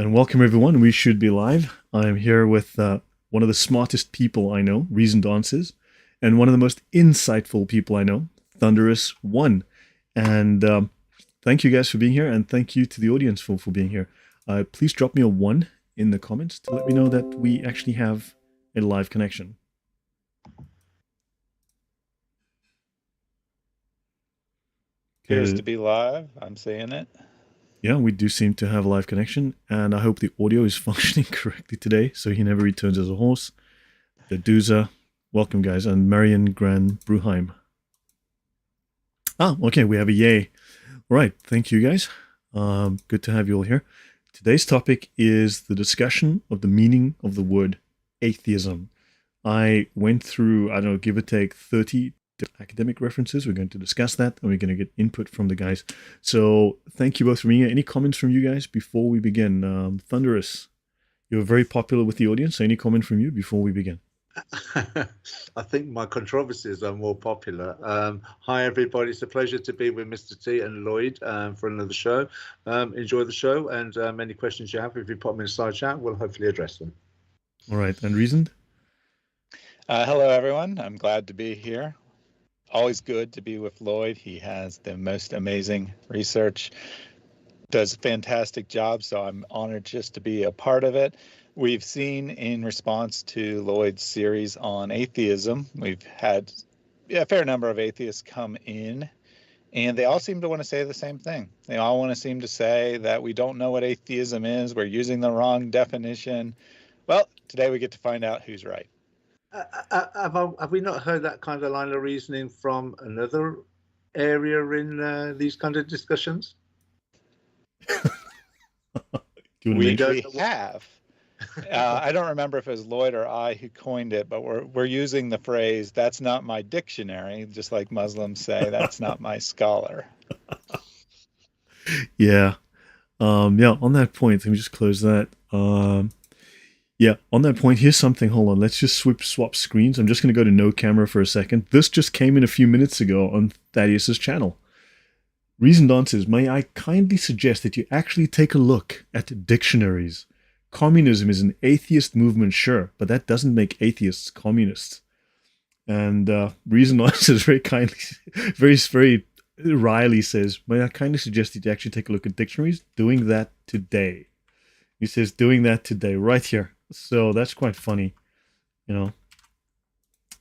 And welcome everyone. We should be live. I'm here with one of the smartest people I know, Reasoned Answers, and one of the most insightful people I know, Thunderous One. And thank you guys for being here, and thank you to the audience for being here. Please drop me a 1 in the comments to let me know that we actually have a live connection. Appears to be live. I'm seeing it. Yeah, we do seem to have a live connection, and I hope the audio is functioning correctly today, so he never returns as a horse. The Duza, welcome guys, and Marion Gran Bruheim. Ah, okay, we have a yay. All right, thank you guys. Good to have you all here. Today's topic is the discussion of the meaning of the word atheism. I went through, I don't know, give or take 30 academic references. We're going to discuss that, and we're going to get input from the guys. So thank you both for being here. Any comments from you guys before we begin? Thunderous, you're very popular with the audience. So any comment from you before we begin? I think my controversies are more popular. Hi everybody, it's a pleasure to be with Mr. T and Lloyd for another show. Enjoy the show, and any questions you have, if you put them in a side chat, we'll hopefully address them. All right, and Reasoned? Hello everyone, I'm glad to be here. Always good to be with Lloyd. He has the most amazing research, does a fantastic job, so I'm honored just to be a part of it. We've seen in response to Lloyd's series on atheism, we've had a fair number of atheists come in, and they all seem to want to say the same thing. They all want to seem to say that we don't know what atheism is, we're using the wrong definition. Well, today we get to find out who's right. Have we not heard that kind of line of reasoning from another area in these kind of discussions? We have. I don't remember if it was Lloyd or I who coined it, but we're using the phrase, that's not my dictionary, just like Muslims say, that's not my scholar. Yeah. Yeah, on that point, let me just close that. Yeah, on that point, here's something. Hold on, let's just swap screens. I'm just going to go to no camera for a second. This just came in a few minutes ago on Thaddeus's channel. Reasoned Answers, may I kindly suggest that you actually take a look at dictionaries. Communism is an atheist movement, sure, but that doesn't make atheists communists. And Reasoned Answers very kindly, very wryly says, may I kindly suggest that you actually take a look at dictionaries? Doing that today. He says, doing that today, right here. So that's quite funny, you know.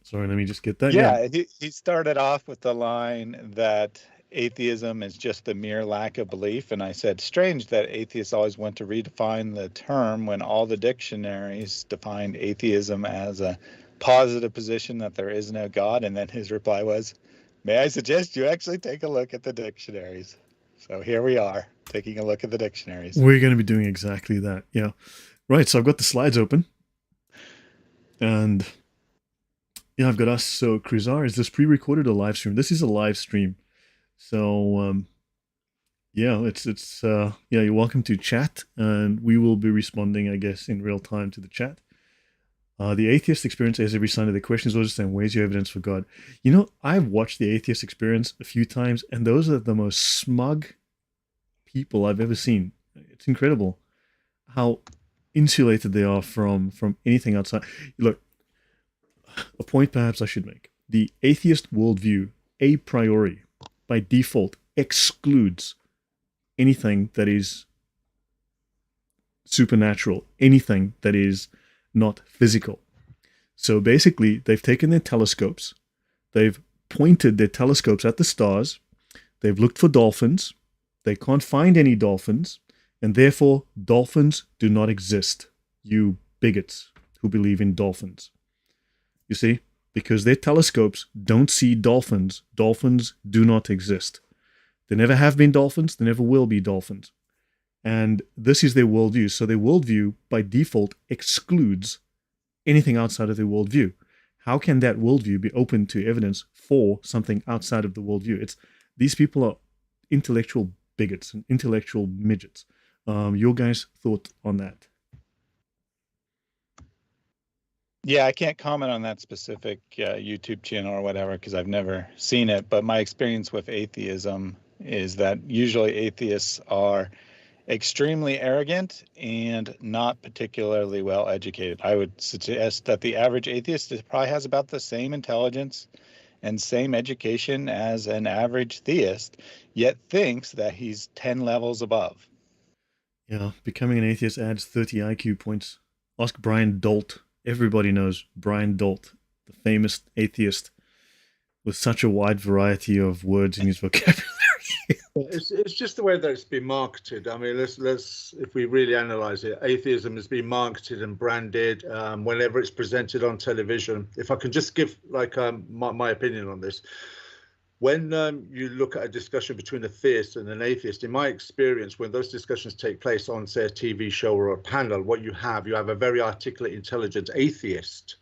Sorry, let me just get that. Yeah, he started off with the line that atheism is just the mere lack of belief. And I said, strange that atheists always want to redefine the term when all the dictionaries defined atheism as a positive position that there is no God. And then his reply was, may I suggest you actually take a look at the dictionaries? So here we are, taking a look at the dictionaries. We're going to be doing exactly that, yeah. Right, so I've got the slides open. And yeah, I've got us. So Krizar, is this pre-recorded or live stream? This is a live stream. So yeah, yeah, you're welcome to chat, and we will be responding, I guess, in real time to the chat. The Atheist Experience has every sign of the question is always saying, where's your evidence for God? You know, I've watched the Atheist Experience a few times, and those are the most smug people I've ever seen. It's incredible how insulated they are from anything outside. Look, a point perhaps I should make. The atheist worldview, a priori, by default, excludes anything that is supernatural, anything that is not physical. So basically, they've taken their telescopes, they've pointed their telescopes at the stars, they've looked for dolphins, they can't find any dolphins, and therefore dolphins do not exist, you bigots who believe in dolphins. You see? Because their telescopes don't see dolphins. Dolphins do not exist. There never have been dolphins, there never will be dolphins. And this is their worldview. So their worldview, by default, excludes anything outside of their worldview. How can that worldview be open to evidence for something outside of the worldview? These people are intellectual bigots and intellectual midgets. Your guys' thought on that? Yeah, I can't comment on that specific YouTube channel or whatever because I've never seen it. But my experience with atheism is that usually atheists are extremely arrogant and not particularly well educated. I would suggest that the average atheist probably has about the same intelligence and same education as an average theist, yet thinks that he's 10 levels above. Yeah, becoming an atheist adds 30 IQ points. Ask Brian Dolt. Everybody knows Brian Dolt, the famous atheist with such a wide variety of words in his vocabulary. It's just the way that it's been marketed. I mean, let's if we really analyze it, atheism has been marketed and branded whenever it's presented on television. If I can just give like my opinion on this. When you look at a discussion between a theist and an atheist, in my experience, when those discussions take place on, say, a TV show or a panel, what you have a very articulate, intelligent atheist,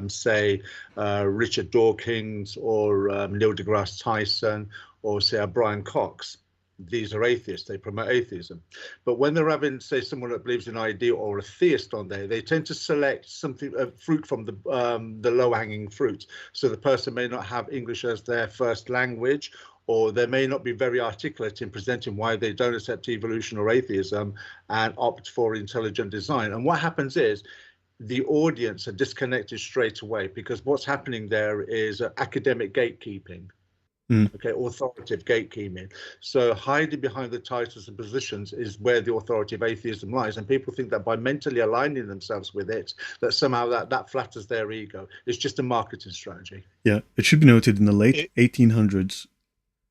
say Richard Dawkins or Neil deGrasse Tyson, or say a Brian Cox. These are atheists, they promote atheism. But when they're having, say, someone that believes in an idea or a theist on there, they tend to select something, fruit from the low-hanging fruit. So the person may not have English as their first language, or they may not be very articulate in presenting why they don't accept evolution or atheism and opt for intelligent design. And what happens is the audience are disconnected straight away, because what's happening there is academic gatekeeping. Okay, authoritative gatekeeping. So hiding behind the titles and positions is where the authority of atheism lies, and people think that by mentally aligning themselves with it, that somehow that flatters their ego. It's just a marketing strategy. Yeah, it should be noted in the late 1800s,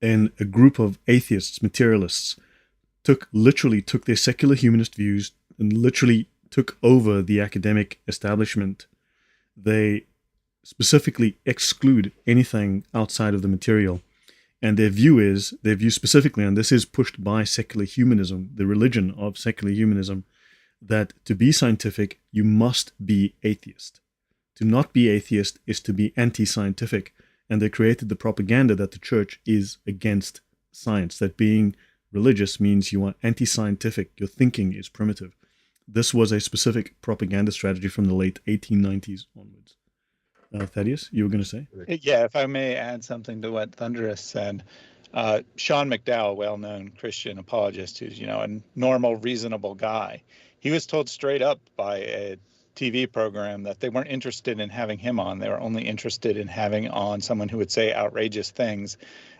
and a group of atheists, materialists, literally took their secular humanist views and literally took over the academic establishment. They specifically exclude anything outside of the material. And their view specifically, and this is pushed by secular humanism, the religion of secular humanism, that to be scientific, you must be atheist. To not be atheist is to be anti-scientific. And they created the propaganda that the church is against science, that being religious means you are anti-scientific, your thinking is primitive. This was a specific propaganda strategy from the late 1890s onwards. Thaddeus, you were going to say? Yeah, if I may add something to what Thunderous said. Sean McDowell, well-known Christian apologist, who's, a normal, reasonable guy, he was told straight up by a TV program that they weren't interested in having him on. They were only interested in having on someone who would say outrageous things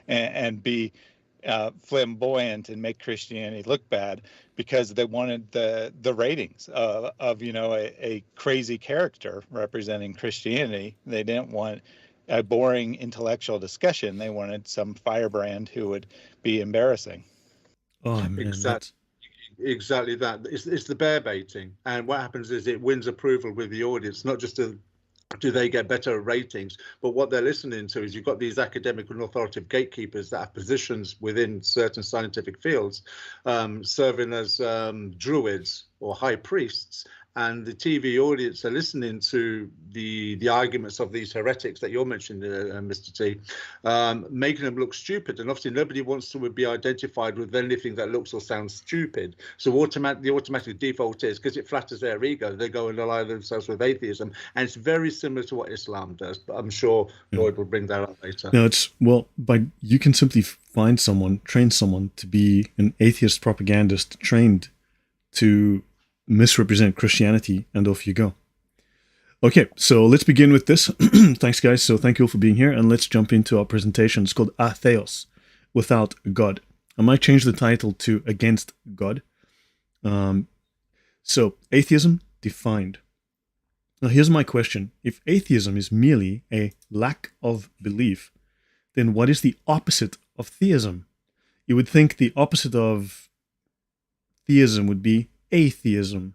and be flamboyant and make Christianity look bad, because they wanted the ratings of a crazy character representing Christianity. They didn't want a boring intellectual discussion. They wanted some firebrand who would be embarrassing. Oh man, exactly that. It's the bear baiting, and what happens is it wins approval with the audience, not just do they get better ratings, but what they're listening to is you've got these academic and authoritative gatekeepers that have positions within certain scientific fields, serving as druids or high priests, and the TV audience are listening to the arguments of these heretics that you're mentioning, Mr. T, making them look stupid. And obviously nobody wants to be identified with anything that looks or sounds stupid. So the automatic default is, because it flatters their ego, they go and ally themselves with atheism. And it's very similar to what Islam does, but I'm sure Lloyd will bring that up later. No, you can simply train someone to be an atheist propagandist, trained to misrepresent Christianity, and off you go. Okay, so let's begin with this. Thanks, guys. So thank you all for being here, and let's jump into our presentation. It's called Atheos, without God. I might change the title to Against God. So, atheism defined. Now, here's my question. If atheism is merely a lack of belief, then what is the opposite of theism? You would think the opposite of theism would be atheism.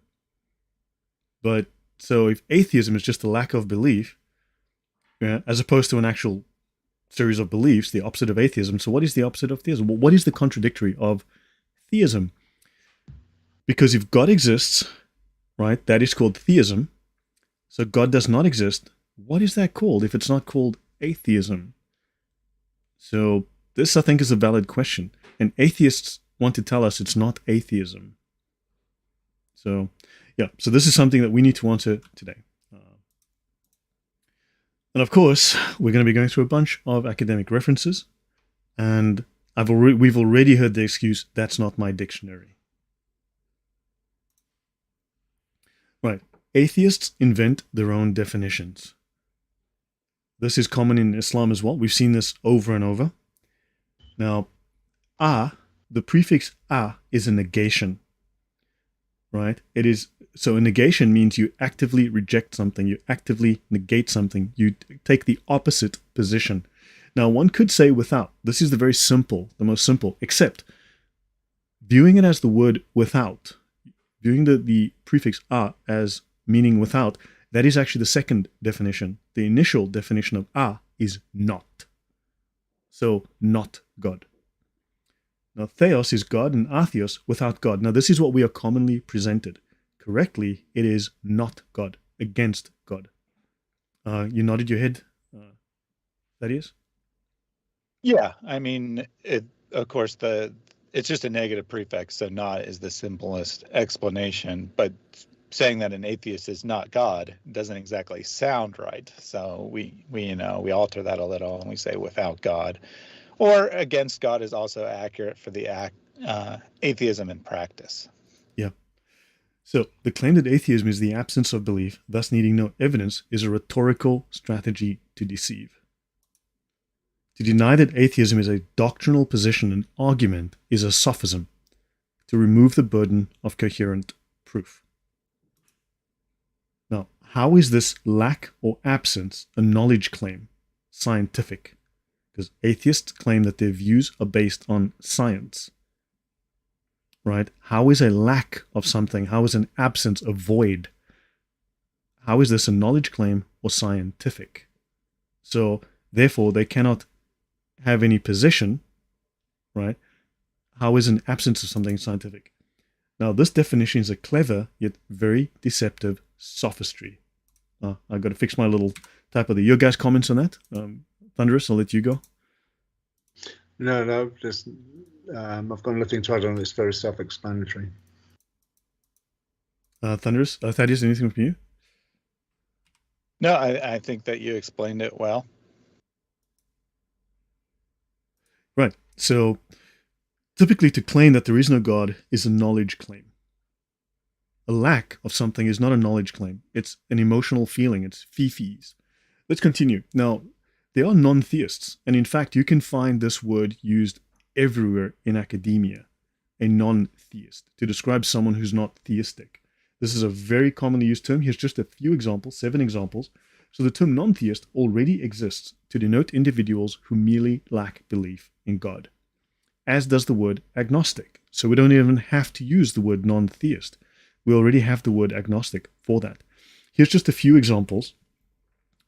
But so if atheism is just a lack of belief, as opposed to an actual series of beliefs, the opposite of atheism, so what is the opposite of theism? Well, what is the contradictory of theism? Because if God exists, right, that is called theism. So God does not exist. What is that called if it's not called atheism? So this, I think, is a valid question. And atheists want to tell us it's not atheism. So, yeah, so this is something that we need to answer today. And of course, we're going to be going through a bunch of academic references. And we've already heard the excuse, that's not my dictionary. Right. Atheists invent their own definitions. This is common in Islam as well. We've seen this over and over. Now, the prefix is a negation. Right? It is, so a negation means you actively reject something, you actively negate something, you take the opposite position. Now, one could say without. This is the most simple, except viewing it as the word without, viewing the prefix as meaning without, that is actually the second definition. The initial definition of is not. So, not God. Now, theos is God and atheos without God. Now, this is what we are commonly presented. Correctly, it is not God, against God. You nodded your head, Thaddeus? Yeah, I mean, of course, it's just a negative prefix, so not is the simplest explanation. But saying that an atheist is not God doesn't exactly sound right. So we alter that a little and we say without God. Or against God is also accurate for the atheism in practice. Yeah. So the claim that atheism is the absence of belief, thus needing no evidence, is a rhetorical strategy to deceive. To deny that atheism is a doctrinal position and argument is a sophism, to remove the burden of coherent proof. Now, how is this lack or absence a knowledge claim scientific? Because atheists claim that their views are based on science. Right? How is a lack of something, how is an absence a void? How is this a knowledge claim or scientific? So, therefore, they cannot have any position, right? How is an absence of something scientific? Now, this definition is a clever yet very deceptive sophistry. I've got to fix my little typo there. Your guys' comments on that? Thunderous, I'll let you go. No, just I've got nothing to add on. It's very self-explanatory. Thunderous, Thaddeus, anything from you? No, I think that you explained it well. Right. So, typically to claim that there is no God is a knowledge claim. A lack of something is not a knowledge claim. It's an emotional feeling. It's fifis. Let's continue. Now, there are non-theists, and in fact, you can find this word used everywhere in academia, a non-theist, to describe someone who's not theistic. This is a very commonly used term. Here's just a few examples, 7 examples. So the term non-theist already exists to denote individuals who merely lack belief in God, as does the word agnostic. So we don't even have to use the word non-theist. We already have the word agnostic for that. Here's just a few examples,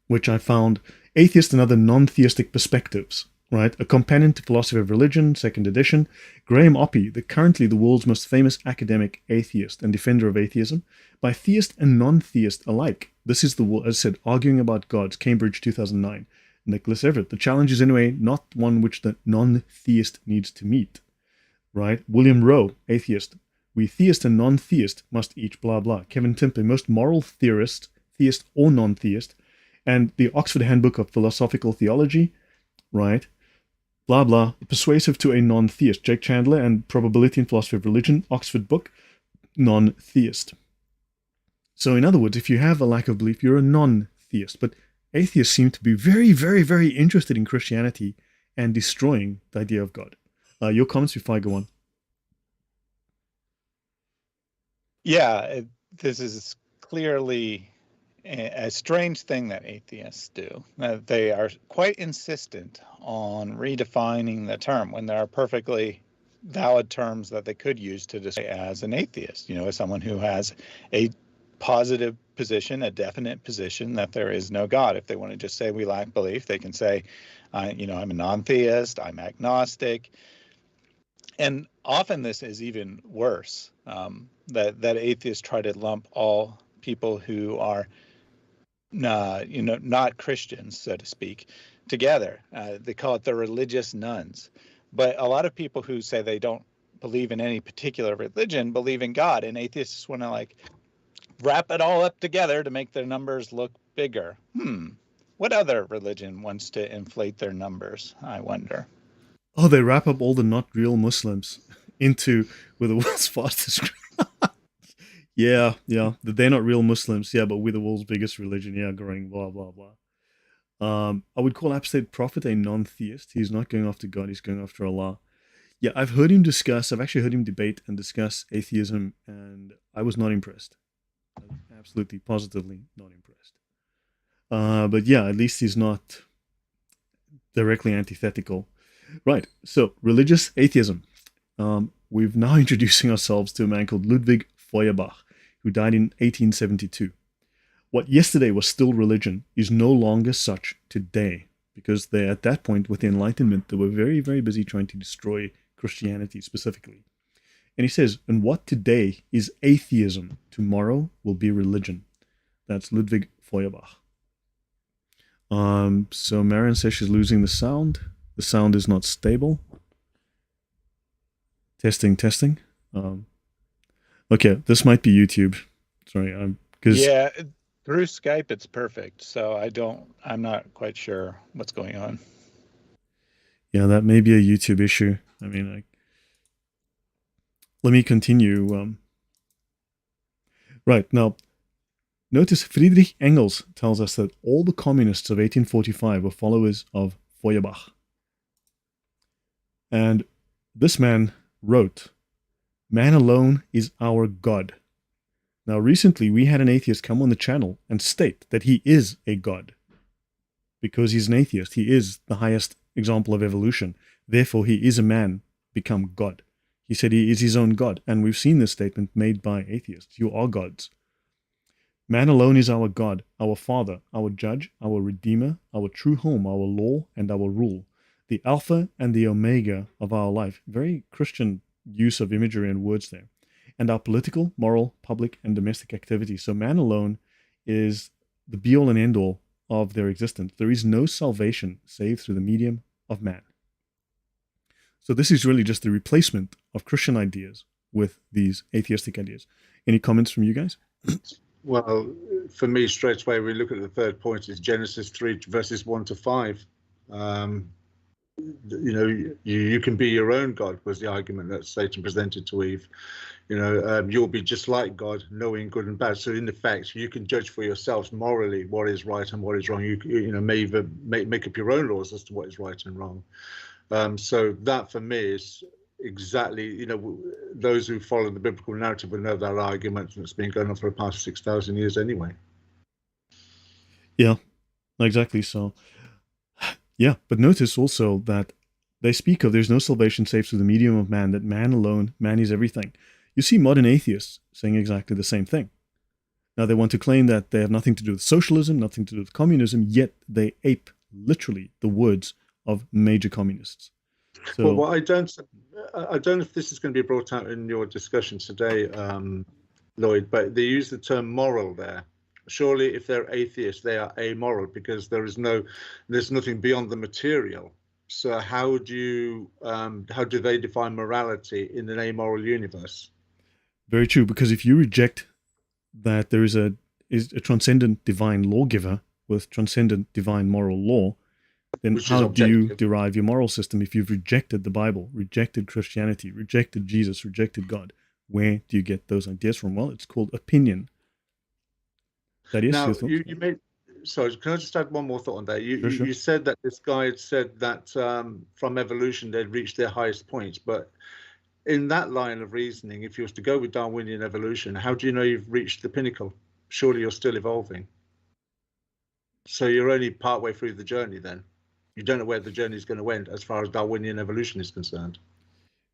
which I found: Atheist and Other Non-Theistic Perspectives, right? A Companion to Philosophy of Religion, 2nd edition. Graham Oppy, currently the world's most famous academic atheist and defender of atheism, by theist and non-theist alike. This is as I said, Arguing About Gods, Cambridge 2009. Nicholas Everett, the challenge is anyway not one which the non-theist needs to meet, right? William Rowe, atheist. We theist and non-theist must each blah blah. Kevin Timper, most moral theorist, theist or non-theist. And the Oxford Handbook of Philosophical Theology, right? Blah blah. Persuasive to a non-theist. Jake Chandler and Probability and Philosophy of Religion, Oxford book, non-theist. So in other words, if you have a lack of belief, you're a non-theist. But atheists seem to be very, very, very interested in Christianity and destroying the idea of God. Your comments before I go on. Yeah, this is clearly a strange thing that atheists do. They are quite insistent on redefining the term when there are perfectly valid terms that they could use to describe as an atheist, as someone who has a positive position, a definite position that there is no God. If they want to just say we lack belief, they can say, I'm a non-theist, I'm agnostic. And often this is even worse, that atheists try to lump all people who are not Christians, so to speak, together. They call it the religious nuns. But a lot of people who say they don't believe in any particular religion believe in God, and atheists want to wrap it all up together to make their numbers look bigger. What other religion wants to inflate their numbers, I wonder? Oh, they wrap up all the not real Muslims into with the world's fastest. Yeah, yeah. They're not real Muslims. Yeah, but we're the world's biggest religion. Yeah, growing, blah, blah, blah. I would call Absolute Prophet a non-theist. He's not going after God, he's going after Allah. Yeah, I've actually heard him debate and discuss atheism, and I was not impressed. Absolutely, positively not impressed. But yeah, at least he's not directly antithetical. Right, so religious atheism. We've now introducing ourselves to a man called Ludwig Feuerbach, who died in 1872. What yesterday was still religion is no longer such today, because they at that point with the Enlightenment they were very, very busy trying to destroy Christianity specifically. And he says, and what today is atheism, tomorrow will be religion. That's Ludwig Feuerbach. So Marion says she's losing the sound. The sound is not stable. Testing, testing. Okay, this might be YouTube. Sorry, because Yeah, through Skype it's perfect. So I'm not quite sure what's going on. yeah, that may be a YouTube issue. I mean, let me continue. Right now, notice Friedrich Engels tells us that all the communists of 1845 were followers of Feuerbach. And this man wrote, "Man alone is our God." Now, recently we had an atheist come on the channel and state that he is a God. Because he's an atheist, he is the highest example of evolution. Therefore, he is a man become God. He said he is his own God. And we've seen this statement made by atheists. You are gods. Man alone is our God, our Father, our Judge, our Redeemer, our true home, our law, and our rule. The Alpha and the Omega of our life. Very Christian use of imagery and words there. And our political, moral, public, and domestic activities. So man alone is the be-all and end-all of their existence. There is no salvation save through the medium of man. So this is really just the replacement of Christian ideas with these atheistic ideas. Any comments from you guys? Well, for me, straight away, we look at the third point is Genesis 3 verses 1 to 5. You can be your own God was the argument that Satan presented to Eve. You'll be just like God, knowing good and bad. So in effect, you can judge for yourselves morally what is right and what is wrong. You may even make up your own laws as to what is right and wrong. So that for me is exactly, those who follow the biblical narrative will know that argument that's been going on for the past 6,000 years anyway. Yeah, exactly. So, yeah, but notice also that they speak of there's no salvation save through the medium of man, that man alone, man is everything. You see modern atheists saying exactly the same thing. Now they want to claim that they have nothing to do with socialism, nothing to do with communism, yet they ape literally the words of major communists. So, well, I don't know if this is going to be brought out in your discussion today, Lloyd, but they use the term moral there. Surely, if they're atheists, they are amoral because there's nothing beyond the material. So how do they define morality in an amoral universe? Very true, because if you reject that there is a transcendent divine lawgiver with transcendent divine moral law, then how do you derive your moral system if you've rejected the Bible, rejected Christianity, rejected Jesus, rejected God? Where do you get those ideas from? Well, it's called opinion. That is now, you made. Sorry, can I just add one more thought on that? Sure. You said that this guy had said that from evolution they'd reached their highest points, but in that line of reasoning, if you was to go with Darwinian evolution, how do you know you've reached the pinnacle? Surely you're still evolving. So you're only partway through the journey then. You don't know where the journey is going to end as far as Darwinian evolution is concerned.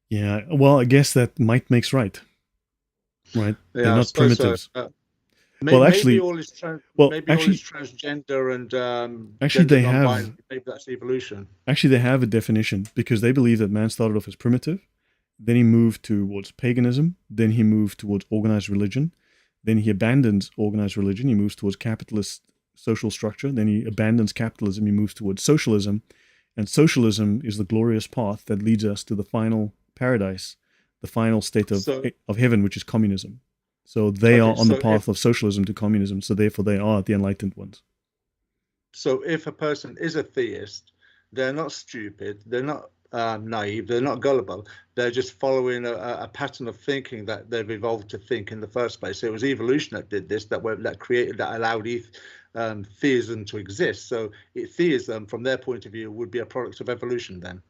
Yeah, well, I guess that might makes right. Right? Yeah, they're not primitives. So. Maybe all is transgender and actually they have maybe that's evolution. Actually, they have a definition because they believe that man started off as primitive, then he moved towards paganism, then he moved towards organized religion, then he abandons organized religion, he moves towards capitalist social structure, then he abandons capitalism, he moves towards socialism, and socialism is the glorious path that leads us to the final paradise, the final state of heaven, which is communism. So they are on the path of socialism to communism, so therefore they are the enlightened ones. So if a person is a theist, they're not stupid, they're not naive. They're not gullible. They're just following a pattern of thinking that they've evolved to think in the first place. So it was evolution that did this, that allowed theism to exist. So theism, from their point of view, would be a product of evolution then.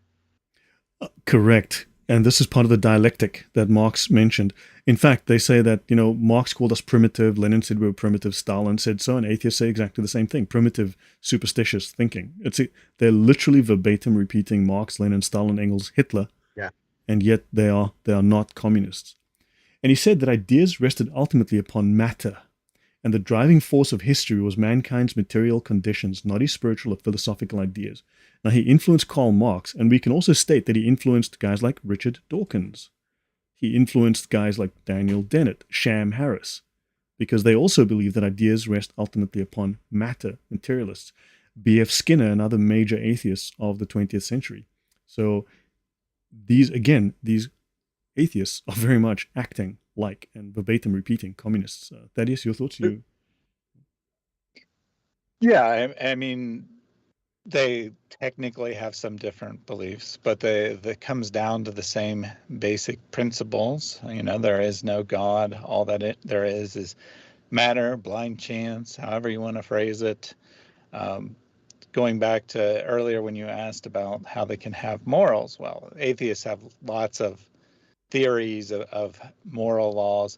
Correct. And this is part of the dialectic that Marx mentioned. In fact, they say that, Marx called us primitive, Lenin said we were primitive, Stalin said so, and atheists say exactly the same thing, primitive, superstitious thinking. They're literally verbatim repeating Marx, Lenin, Stalin, Engels, Hitler, yeah, and yet they are not communists. And he said that ideas rested ultimately upon matter, and the driving force of history was mankind's material conditions, not his spiritual or philosophical ideas. Now, he influenced Karl Marx, and we can also state that he influenced guys like Richard Dawkins. He influenced guys like Daniel Dennett, Sham Harris, because they also believe that ideas rest ultimately upon matter, materialists. B.F. Skinner and other major atheists of the 20th century. So these atheists are very much acting like and verbatim repeating communists. Thaddeus, your thoughts? Yeah, I mean, they technically have some different beliefs, but that comes down to the same basic principles. There is no God. All that there is matter, blind chance, however you want to phrase it. Going back to earlier when you asked about how they can have morals, well, atheists have lots of theories of moral laws.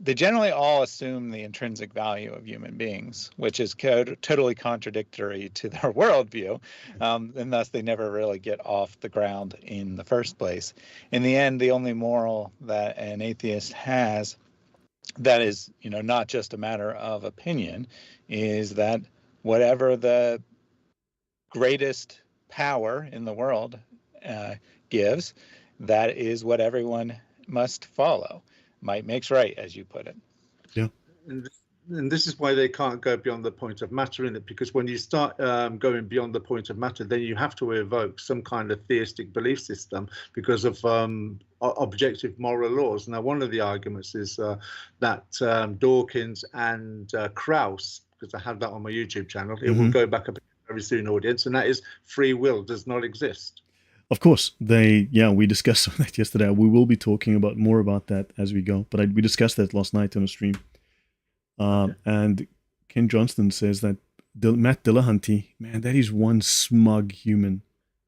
They generally all assume the intrinsic value of human beings, which is totally contradictory to their worldview, and thus they never really get off the ground in the first place. In the end, the only moral that an atheist has that is, not just a matter of opinion, is that whatever the greatest power in the world gives, that is what everyone must follow. Might makes right, as you put it. Yeah. And this is why they can't go beyond the point of matter in it, because when you start going beyond the point of matter, then you have to evoke some kind of theistic belief system because of objective moral laws. Now, one of the arguments is that Dawkins and Krauss, because I have that on my YouTube channel, it will go back a bit very soon, audience, and that is free will does not exist. Of course, we discussed that yesterday. We will be talking more about that as we go, but we discussed that last night on a stream. And Ken Johnston says that Matt Dillahunty, man, that is one smug human,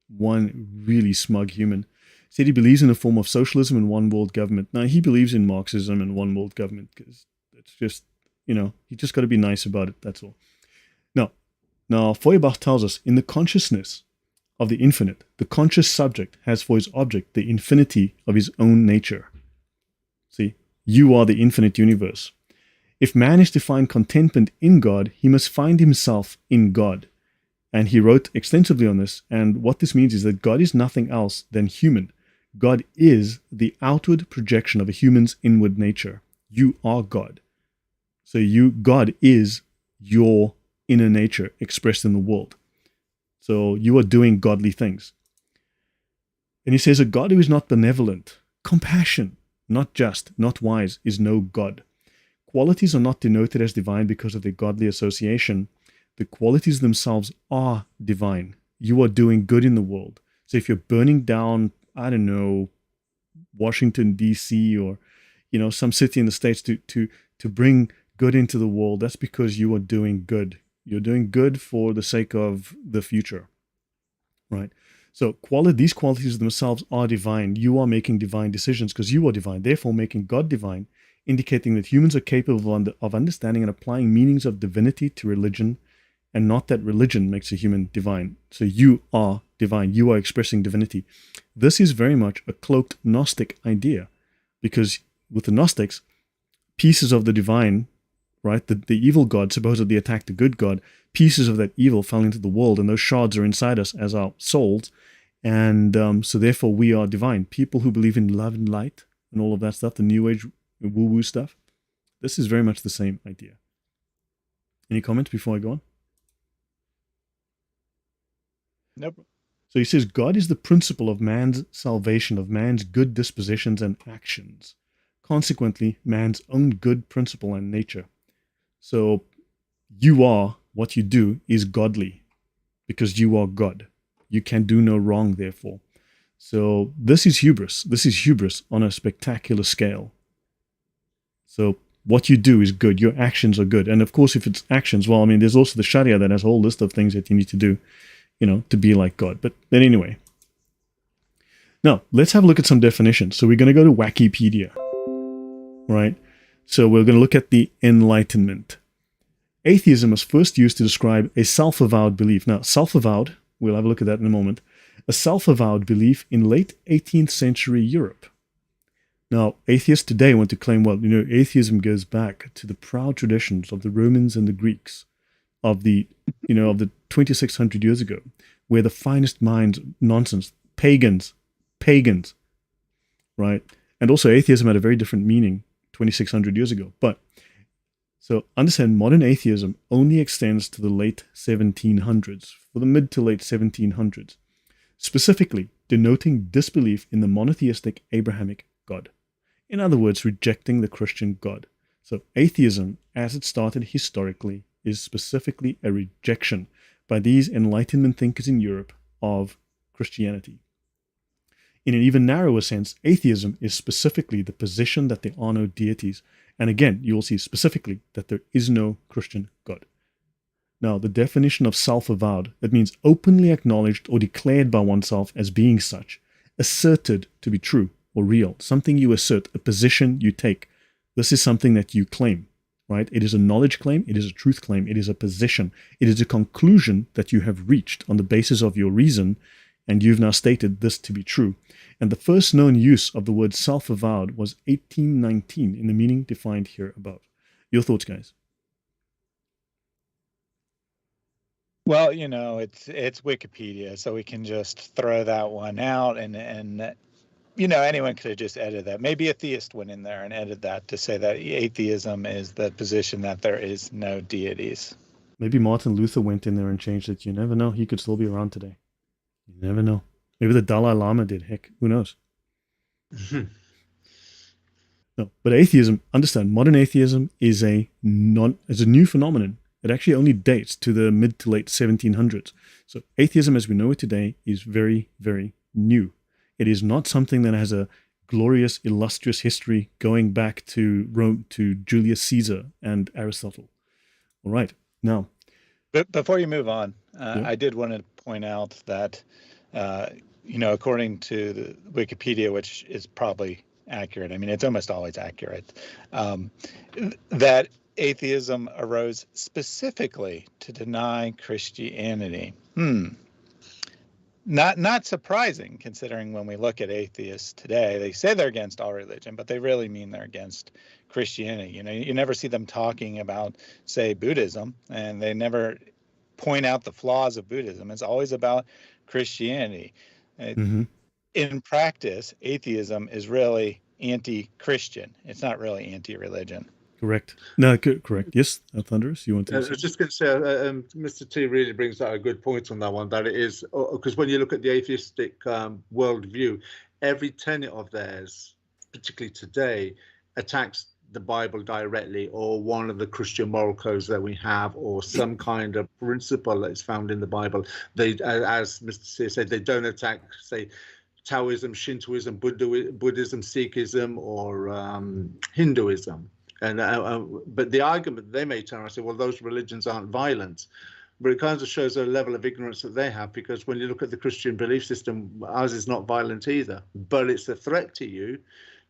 one really smug human. Said he believes in a form of socialism and one world government. Now, he believes in Marxism and one world government because it's just, you just got to be nice about it, that's all. Now, Feuerbach tells us, in the consciousness of the infinite, the conscious subject has for his object the infinity of his own nature. See, you are the infinite universe. If man is to find contentment in God, he must find himself in God. And he wrote extensively on this, and what this means is that God is nothing else than human. God is the outward projection of a human's inward nature. You are God. So God is your inner nature expressed in the world. So you are doing godly things. And he says, a God who is not benevolent, compassion, not just, not wise, is no God. Qualities are not denoted as divine because of their godly association. The qualities themselves are divine. You are doing good in the world. So if you're burning down, I don't know, Washington, D.C. or, some city in the States to bring good into the world, that's because you are doing good. You're doing good for the sake of the future, right? So these qualities themselves are divine. You are making divine decisions because you are divine, therefore making God divine, indicating that humans are capable of understanding and applying meanings of divinity to religion, and not that religion makes a human divine. So you are divine. You are expressing divinity. This is very much a cloaked Gnostic idea, because with the Gnostics, pieces of the divine, right, the evil God supposedly attacked the good God, pieces of that evil fell into the world, and those shards are inside us as our souls, and so therefore we are divine. People who believe in love and light and all of that stuff, the New Age woo-woo stuff, this is very much the same idea. Any comments before I go on? Nope. So he says, God is the principle of man's salvation, of man's good dispositions and actions. Consequently, man's own good principle and nature. So you are, what you do is godly, because you are God. You can do no wrong, therefore. So this is hubris. This is hubris on a spectacular scale. So what you do is good. Your actions are good. And of course, if it's actions, well, I mean, there's also the Sharia that has a whole list of things that you need to do, to be like God. But then anyway. Now, let's have a look at some definitions. So we're going to go to Wikipedia, right? So we're going to look at the Enlightenment. Atheism was first used to describe a self-avowed belief. Now, self-avowed, we'll have a look at that in a moment. A self-avowed belief in late 18th century Europe. Now, atheists today want to claim, well, atheism goes back to the proud traditions of the Romans and the Greeks of the 2600 years ago, where the finest minds, nonsense, pagans, right? And also atheism had a very different meaning 2600 years ago. But, so understand, modern atheism only extends to the late 1700s, for the mid to late 1700s, specifically denoting disbelief in the monotheistic Abrahamic God. In other words, rejecting the Christian God. So atheism, as it started historically, is specifically a rejection by these Enlightenment thinkers in Europe of Christianity. In an even narrower sense, atheism is specifically the position that there are no deities. And again, you will see specifically that there is no Christian God. Now, the definition of self-avowed, that means openly acknowledged or declared by oneself as being such, asserted to be true or real, something you assert, a position you take. This is something that you claim, right? It is a knowledge claim, it is a truth claim, it is a position, it is a conclusion that you have reached on the basis of your reason, and you've now stated this to be true. And the first known use of the word self-avowed was 1819 in the meaning defined here above. Your thoughts, guys? Well, it's Wikipedia, so we can just throw that one out, and anyone could have just edited that. Maybe a theist went in there and edited that to say that atheism is the position that there is no deities. Maybe Martin Luther went in there and changed it. You never know. He could still be around today. You never know. Maybe the Dalai Lama did. Heck, who knows? No, but atheism, understand, modern atheism is a new phenomenon. It actually only dates to the mid to late 1700s. So atheism as we know it today is very, very new. It is not something that has a glorious, illustrious history going back to Rome, to Julius Caesar and Aristotle. All right, now. But before you move on, Yeah. I did want to point out that, according to the Wikipedia, which is probably accurate, I mean, it's almost always accurate, that atheism arose specifically to deny Christianity. Not surprising, considering when we look at atheists today, they say they're against all religion, but they really mean they're against Christianity. You never see them talking about, say, Buddhism, and they never point out the flaws of Buddhism. It's always about Christianity. In practice, atheism is really anti-Christian. It's not really anti-religion. Correct. No, correct. Yes, Thunderous, you want to I was just going to say, Mr. T really brings out a good point on that one, that it is, because when you look at the atheistic worldview, every tenet of theirs, particularly today, attacks the Bible directly, or one of the Christian moral codes that we have, or some kind of principle that is found in the Bible. They, as Mr. T said, they don't attack, say, Taoism, Shintoism, Buddhism, Sikhism, or Hinduism. And but the argument they may turn around and say, well, those religions aren't violent. But it kind of shows a level of ignorance that they have, because when you look at the Christian belief system, ours is not violent either. But it's a threat to you,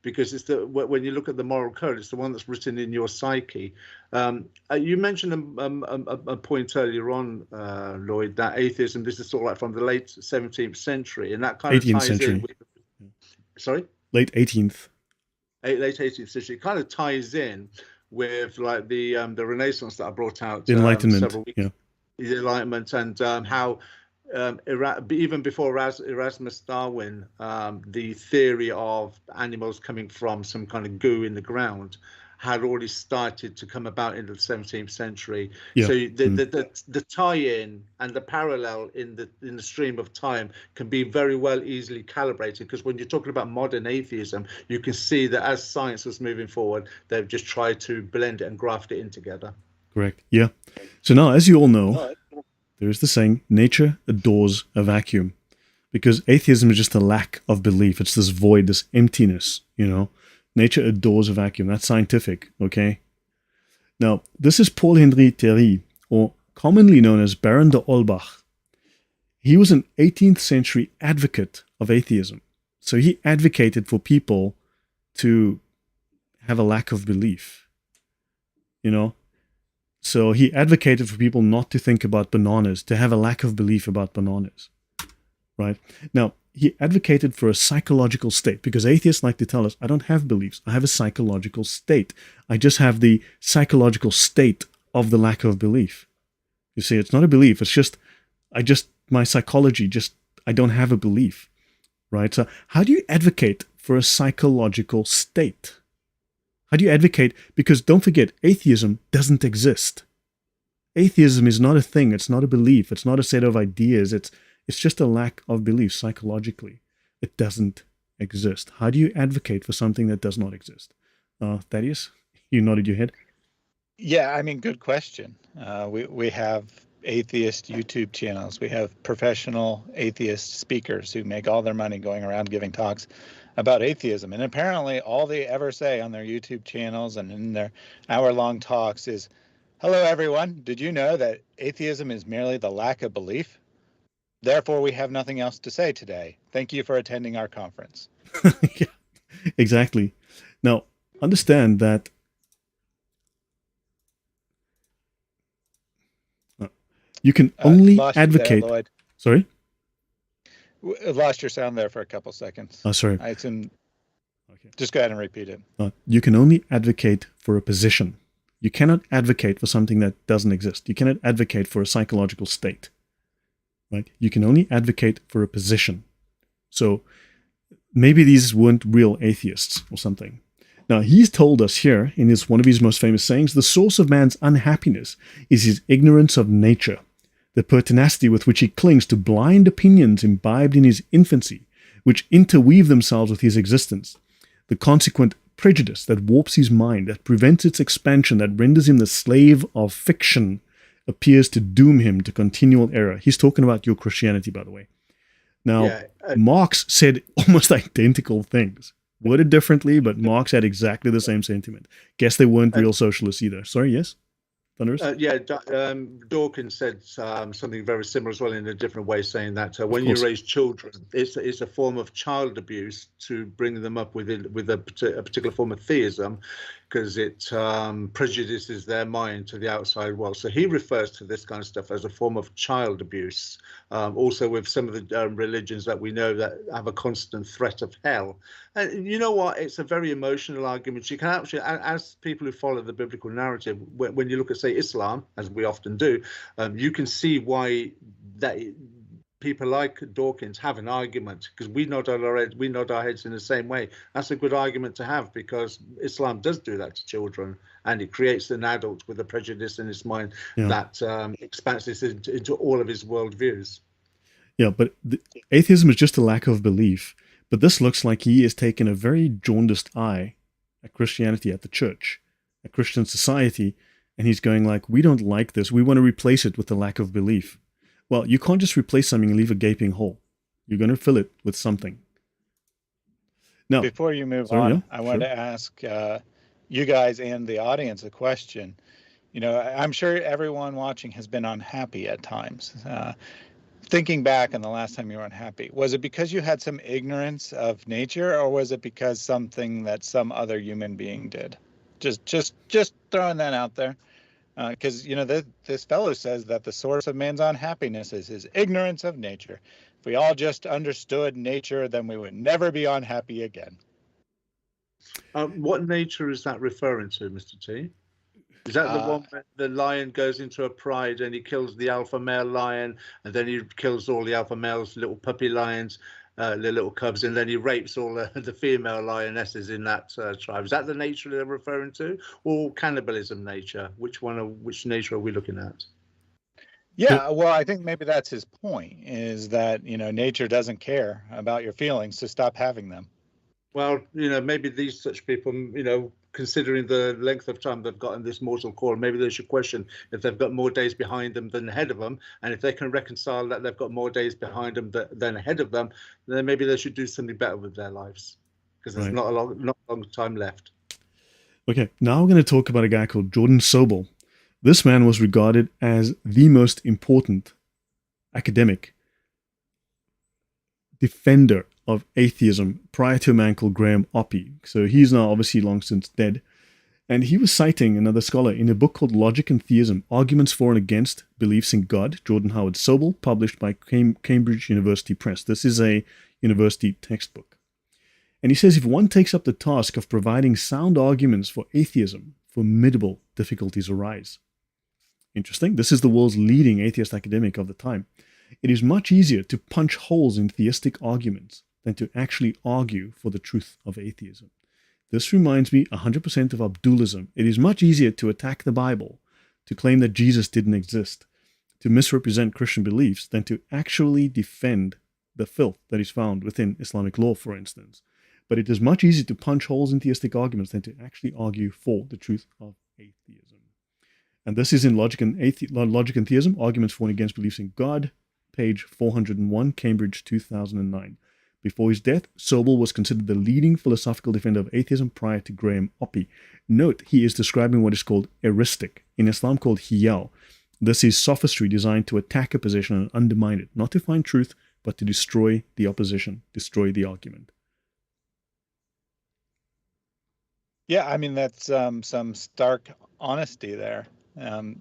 because it's when you look at the moral code, it's the one that's written in your psyche. You mentioned a point earlier on, Lloyd, that atheism, this is sort of like from the late 17th century, and that kind of ties in with, sorry? Late 18th. Late 18th century. It kind of ties in with like the Renaissance that I brought out. The Enlightenment. Several weeks. Yeah. The Enlightenment, and how even before Erasmus Darwin, the theory of animals coming from some kind of goo in the ground had already started to come about in the 17th century. Yeah. So the tie-in and the parallel in the stream of time can be very well easily calibrated, because when you're talking about modern atheism, you can see that as science was moving forward, they've just tried to blend it and graft it in together. Correct. Yeah. So now, as you all know, There is the saying, nature adores a vacuum. Because atheism is just a lack of belief. It's this void, this emptiness, you know. Nature adores a vacuum. That's scientific, okay? Now, this is Paul-Henri Théry, or commonly known as Baron de Olbach. He was an 18th century advocate of atheism. So he advocated for people to have a lack of belief, you know. So he advocated for people not to think about bananas, to have a lack of belief about bananas. Right? Now, he advocated for a psychological state because atheists like to tell us, I don't have beliefs. I have a psychological state. I just have the psychological state of the lack of belief. You see, it's not a belief. It's just, my psychology, I don't have a belief. Right? So how do you advocate for a psychological state? How do you advocate? Because don't forget, atheism doesn't exist. Atheism is not a thing. It's not a belief. It's not a set of ideas. It's just a lack of belief psychologically. It doesn't exist. How do you advocate for something that does not exist? Thaddeus, you nodded your head. Yeah, I mean, good question. We have atheist YouTube channels. We have professional atheist speakers who make all their money going around giving talks about atheism. And apparently all they ever say on their YouTube channels and in their hour-long talks is, hello, everyone. Did you know that atheism is merely the lack of belief? Therefore, we have nothing else to say today. Thank you for attending our conference. Yeah, exactly. Now, understand that you can only advocate. There, Lloyd. Sorry? Lost your sound there for a couple seconds. Oh, sorry. Okay. Just go ahead and repeat it. You can only advocate for a position. You cannot advocate for something that doesn't exist. You cannot advocate for a psychological state. Right? You can only advocate for a position. So maybe these weren't real atheists or something. Now, he's told us here in one of his most famous sayings, the source of man's unhappiness is his ignorance of nature, the pertinacity with which he clings to blind opinions imbibed in his infancy, which interweave themselves with his existence, the consequent prejudice that warps his mind, that prevents its expansion, that renders him the slave of fiction, appears to doom him to continual error. He's talking about your Christianity, by the way. Now, Marx said almost identical things. Worded differently, but Marx had exactly the same sentiment. Guess they weren't real socialists either. Sorry, yes? Dawkins said something very similar as well in a different way, saying that when you raise children, it's a form of child abuse to bring them up with a particular form of theism, because it prejudices their mind to the outside world. So he refers to this kind of stuff as a form of child abuse. Also with some of the religions that we know that have a constant threat of hell. And you know what? It's a very emotional argument. You can actually, as people who follow the biblical narrative, when you look at, say, Islam, as we often do, you can see why that people like Dawkins have an argument, because we nod our heads in the same way. That's a good argument to have, because Islam does do that to children, and it creates an adult with a prejudice in his mind that expands this into all of his worldviews. Yeah, but atheism is just a lack of belief. But this looks like he has taken a very jaundiced eye at Christianity, at the church, at Christian society, and he's going like, we don't like this. We want to replace it with the lack of belief. Well, you can't just replace something and leave a gaping hole. You're going to fill it with something. Now, before you move on, I wanted to ask you guys and the audience a question. You know, I'm sure everyone watching has been unhappy at times. Thinking back on the last time you were unhappy, was it because you had some ignorance of nature, or was it because something that some other human being did? Just throwing that out there. Because, you know, this fellow says that the source of man's unhappiness is his ignorance of nature. If we all just understood nature, then we would never be unhappy again. What nature is that referring to, Mr. T? Is that the one where the lion goes into a pride and he kills the alpha male lion, and then he kills all the alpha males, little puppy lions, the little cubs, and then he rapes all the female lionesses in that tribe? Is that the nature they're referring to, or cannibalism nature? Which nature are we looking at? Yeah, well, I think maybe that's his point, is that, you know, nature doesn't care about your feelings, so stop having them. Well, you know, maybe such people, you know, considering the length of time they've got in this mortal coil, maybe they should question if they've got more days behind them than ahead of them. And if they can reconcile that they've got more days behind them than ahead of them, then maybe they should do something better with their lives, because there's not a long time left. Okay, now we're going to talk about a guy called Jordan Sobel. This man was regarded as the most important academic defender of atheism prior to a man called Graham Oppy. So he's now obviously long since dead. And he was citing another scholar in a book called Logic and Theism, Arguments for and Against Beliefs in God, Jordan Howard Sobel, published by Cambridge University Press. This is a university textbook. And he says if one takes up the task of providing sound arguments for atheism, formidable difficulties arise. Interesting. This is the world's leading atheist academic of the time. It is much easier to punch holes in theistic arguments than to actually argue for the truth of atheism. This reminds me 100% of Abdulism. It is much easier to attack the Bible, to claim that Jesus didn't exist, to misrepresent Christian beliefs, than to actually defend the filth that is found within Islamic law, for instance. But it is much easier to punch holes in theistic arguments than to actually argue for the truth of atheism. And this is in Logic and Theism, Arguments for and Against Beliefs in God, page 401, Cambridge 2009. Before his death, Sobel was considered the leading philosophical defender of atheism prior to Graham Oppy. Note, he is describing what is called Aristic, in Islam called Hiyal. This is sophistry designed to attack a position and undermine it, not to find truth, but to destroy the opposition, destroy the argument. Yeah, I mean, that's some stark honesty there. And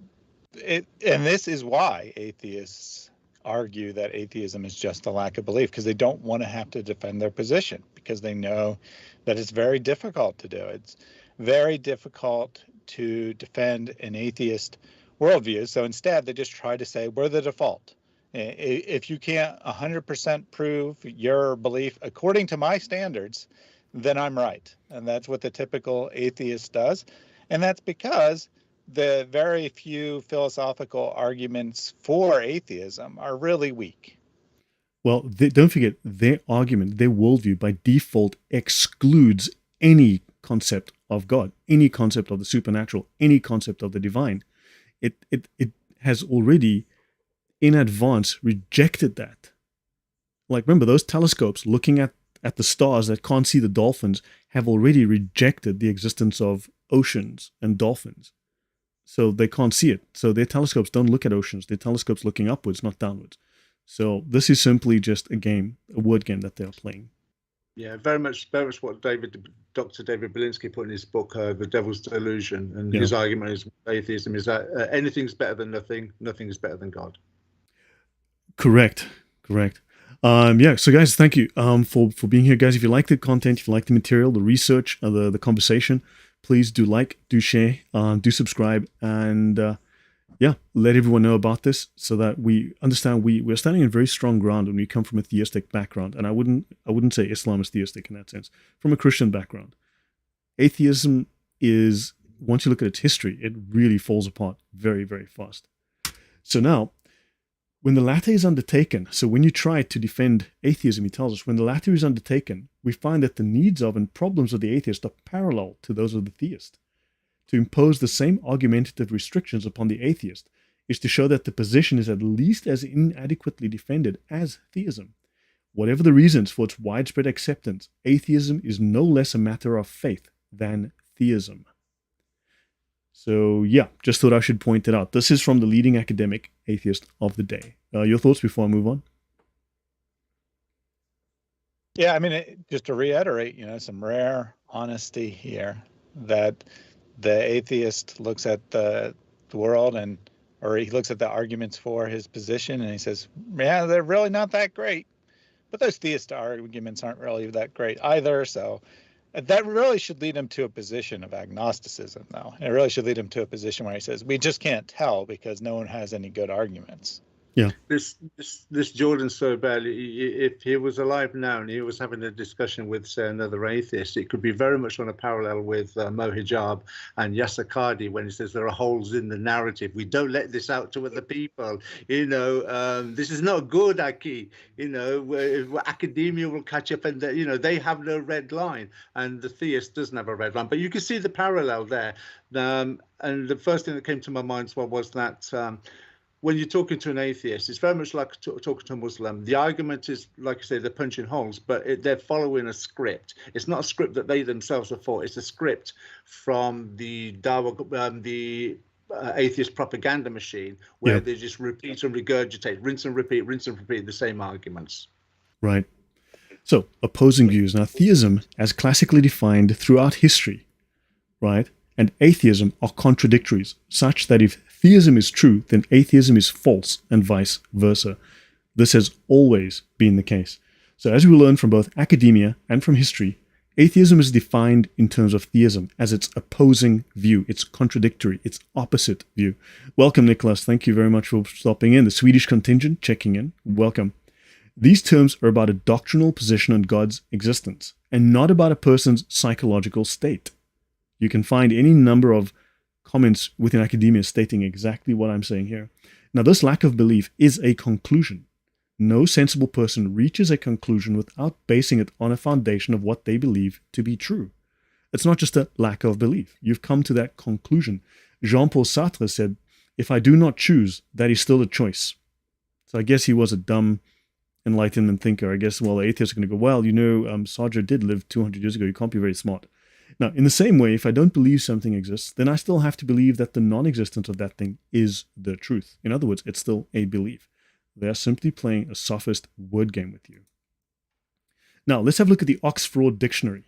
this is why atheists argue that atheism is just a lack of belief, because they don't want to have to defend their position, because they know that it's very difficult to do. It's very difficult to defend an atheist worldview. So instead, they just try to say, we're the default. If you can't 100% prove your belief according to my standards, then I'm right. And that's what the typical atheist does. And that's because the very few philosophical arguments for atheism are really weak. Well, don't forget, their argument, their worldview, by default excludes any concept of God, any concept of the supernatural, any concept of the divine. It has already, in advance, rejected that. Like, remember, those telescopes looking at the stars that can't see the dolphins have already rejected the existence of oceans and dolphins. So they can't see it. So their telescopes don't look at oceans. Their telescopes looking upwards, not downwards. So this is simply just a game, a word game that they are playing. Yeah, very much what Dr. David Belinsky put in his book, The Devil's Delusion. And his argument is atheism is that anything's better than nothing, nothing is better than God. Correct. So guys, thank you for being here, guys. If you like the content, if you like the material, the research, the conversation, please do like, do share, do subscribe, and let everyone know about this so that we understand we're standing in very strong ground when we come from a theistic background. And I wouldn't say Islam is theistic in that sense. From a Christian background, atheism is, once you look at its history, it really falls apart very, very fast. So now, when the latter is undertaken, so when you try to defend atheism, he tells us, when the latter is undertaken, we find that the needs of and problems of the atheist are parallel to those of the theist. To impose the same argumentative restrictions upon the atheist is to show that the position is at least as inadequately defended as theism. Whatever the reasons for its widespread acceptance, atheism is no less a matter of faith than theism. So just thought I should point it out. This is from the leading academic atheist of the day. Your thoughts before I move on? Yeah, I mean, just to reiterate, some rare honesty here, that the atheist looks at the world or he looks at the arguments for his position and he says, yeah, they're really not that great. But those theist arguments aren't really that great either. So that really should lead him to a position of agnosticism, though. It really should lead him to a position where he says, we just can't tell because no one has any good arguments. Yeah. This Jordan's so bad. If he was alive now and he was having a discussion with, say, another atheist, it could be very much on a parallel with Mohijab and Yasser Qadi when he says there are holes in the narrative. We don't let this out to other people. This is not good, Aki. Academia will catch up, and they have no red line, and the theist doesn't have a red line. But you can see the parallel there. And the first thing that came to my mind was that. When you're talking to an atheist, it's very much like talking to a Muslim. The argument is, like I say, they're punching holes, but they're following a script. It's not a script that they themselves have thought. It's a script from the atheist propaganda machine, where they just repeat and regurgitate, rinse and repeat the same arguments. Right. So, opposing views. Now, theism, as classically defined throughout history, right, and atheism are contradictories, such that if theism is true, then atheism is false, and vice versa. This has always been the case. So as we learn from both academia and from history, atheism is defined in terms of theism as its opposing view, its contradictory, its opposite view. Welcome, Nicholas. Thank you very much for stopping in. The Swedish contingent checking in. Welcome. These terms are about a doctrinal position on God's existence, and not about a person's psychological state. You can find any number of comments within academia stating exactly what I'm saying here. Now, this lack of belief is a conclusion. No sensible person reaches a conclusion without basing it on a foundation of what they believe to be true. It's not just a lack of belief. You've come to that conclusion. Jean-Paul Sartre said, "If I do not choose, that is still a choice." So I guess he was a dumb Enlightenment thinker. I guess, well, the atheists are going to go, well, Sartre did live 200 years ago. You can't be very smart. Now, in the same way, if I don't believe something exists, then I still have to believe that the non-existence of that thing is the truth. In other words, it's still a belief. They're simply playing a sophist word game with you. Now, let's have a look at the Oxford Dictionary.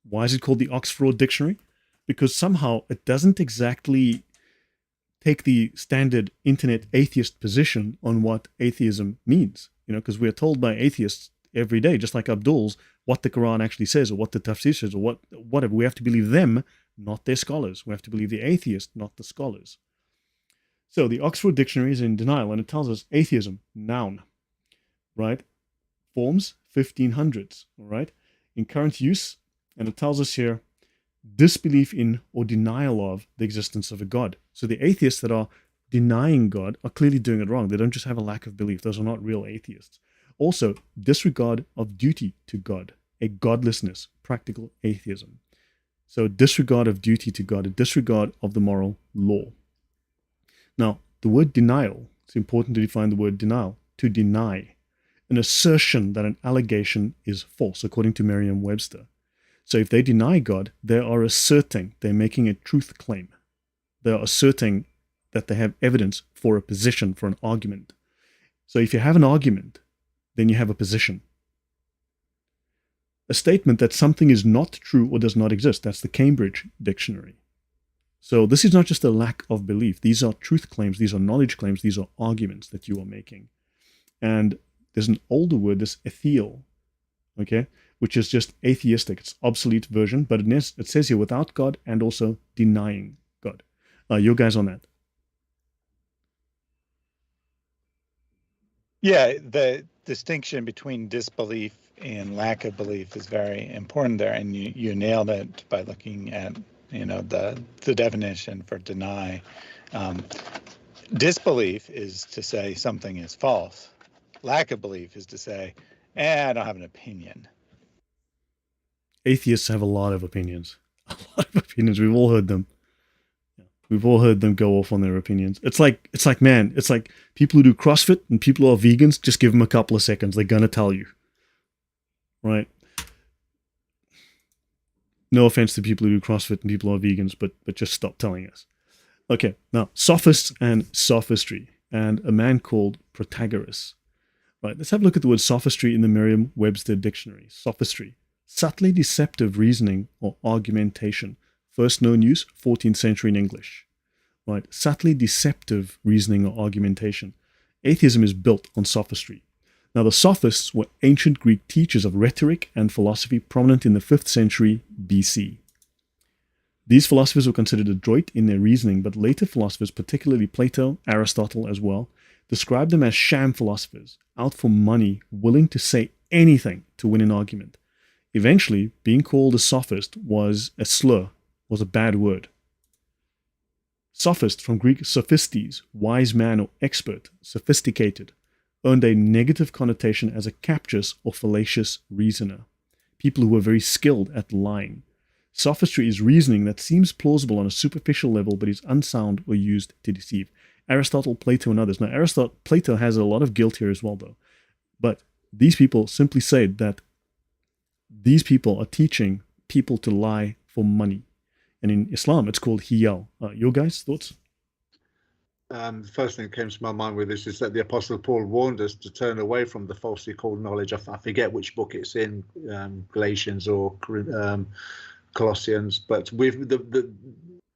Why is it called the Oxford Dictionary? Because somehow it doesn't exactly take the standard internet atheist position on what atheism means. Because we're told by atheists every day, just like Abdul's, what the Quran actually says, or what the tafsir says, or whatever. We have to believe them, not their scholars. We have to believe the atheist, not the scholars. So the Oxford Dictionary is in denial, and it tells us atheism, noun, right? Forms 1500s, all right? In current use, and it tells us here, disbelief in or denial of the existence of a God. So the atheists that are denying God are clearly doing it wrong. They don't just have a lack of belief. Those are not real atheists. Also, disregard of duty to God, a godlessness, practical atheism. So disregard of duty to God, a disregard of the moral law. Now, the word denial, it's important to define the word denial, to deny, an assertion that an allegation is false, according to Merriam-Webster. So if they deny God, they are asserting, they're making a truth claim. They are asserting that they have evidence for a position, for an argument. So if you have an argument, then you have a position. A statement that something is not true or does not exist. That's the Cambridge Dictionary. So this is not just a lack of belief. These are truth claims. These are knowledge claims. These are arguments that you are making. And there's an older word, this etheal, okay, which is just atheistic. It's obsolete version, but it says here without God and also denying God. Your guys on that? Yeah, the distinction between disbelief and lack of belief is very important there, and you nailed it by looking at the definition for deny. Disbelief is to say something is false. Lack of belief is to say, I don't have an opinion. Atheists have a lot of opinions. A lot of opinions. We've all heard them. We've all heard them go off on their opinions. It's like people who do CrossFit and people who are vegans, just give them a couple of seconds. They're going to tell you. Right? No offense to people who do CrossFit and people who are vegans, but just stop telling us. Okay, now, sophists and sophistry, and a man called Protagoras. Right, let's have a look at the word sophistry in the Merriam-Webster dictionary. Sophistry, subtly deceptive reasoning or argumentation. First known use, 14th century in English. Right, subtly deceptive reasoning or argumentation. Atheism is built on sophistry. Now, the sophists were ancient Greek teachers of rhetoric and philosophy prominent in the 5th century BC. These philosophers were considered adroit in their reasoning, but later philosophers, particularly Plato, Aristotle as well, described them as sham philosophers, out for money, willing to say anything to win an argument. Eventually, being called a sophist was a slur, was a bad word. Sophist, from Greek sophistes, wise man or expert, sophisticated, earned a negative connotation as a captious or fallacious reasoner. People who were very skilled at lying. Sophistry is reasoning that seems plausible on a superficial level but is unsound or used to deceive. Aristotle, Plato, and others. Now, Plato has a lot of guilt here as well, though. But these people simply say that these people are teaching people to lie for money. And in Islam, it's called hiyal. Your guys' thoughts? The first thing that came to my mind with this is that the Apostle Paul warned us to turn away from the falsely called knowledge. I forget which book it's in, Galatians or Colossians, but with the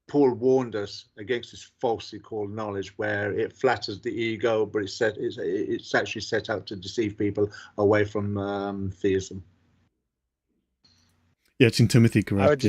Paul warned us against this falsely called knowledge, where it flatters the ego, but it's actually set out to deceive people away from theism. Yeah, it's in Timothy, correct?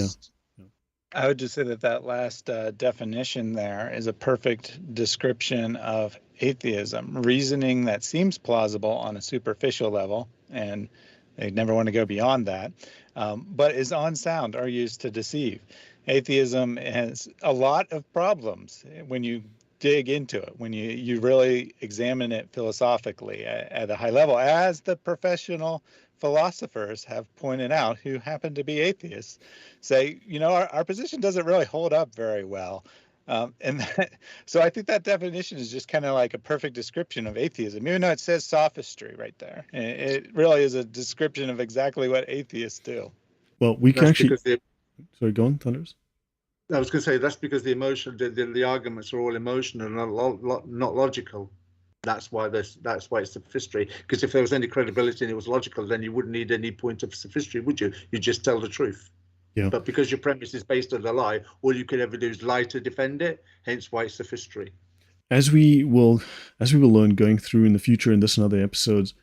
I would just say that last definition there is a perfect description of atheism, reasoning that seems plausible on a superficial level, and they never want to go beyond that, but is unsound or used to deceive. Atheism has a lot of problems when you dig into it, when you really examine it philosophically at a high level, as the professional philosophers have pointed out who happen to be atheists, say, our position doesn't really hold up very well. So I think that definition is just kind of like a perfect description of atheism, even though it says sophistry right there. It really is a description of exactly what atheists do. Well, we can actually... Sorry, go on, Thunders. I was going to say that's because the arguments are all emotional and not logical. That's why it's sophistry. Because if there was any credibility and it was logical, then you wouldn't need any point of sophistry, would you? You just tell the truth. Yeah. But because your premise is based on a lie, all you could ever do is lie to defend it. Hence why it's sophistry. As we will learn going through in the future in this and other episodes,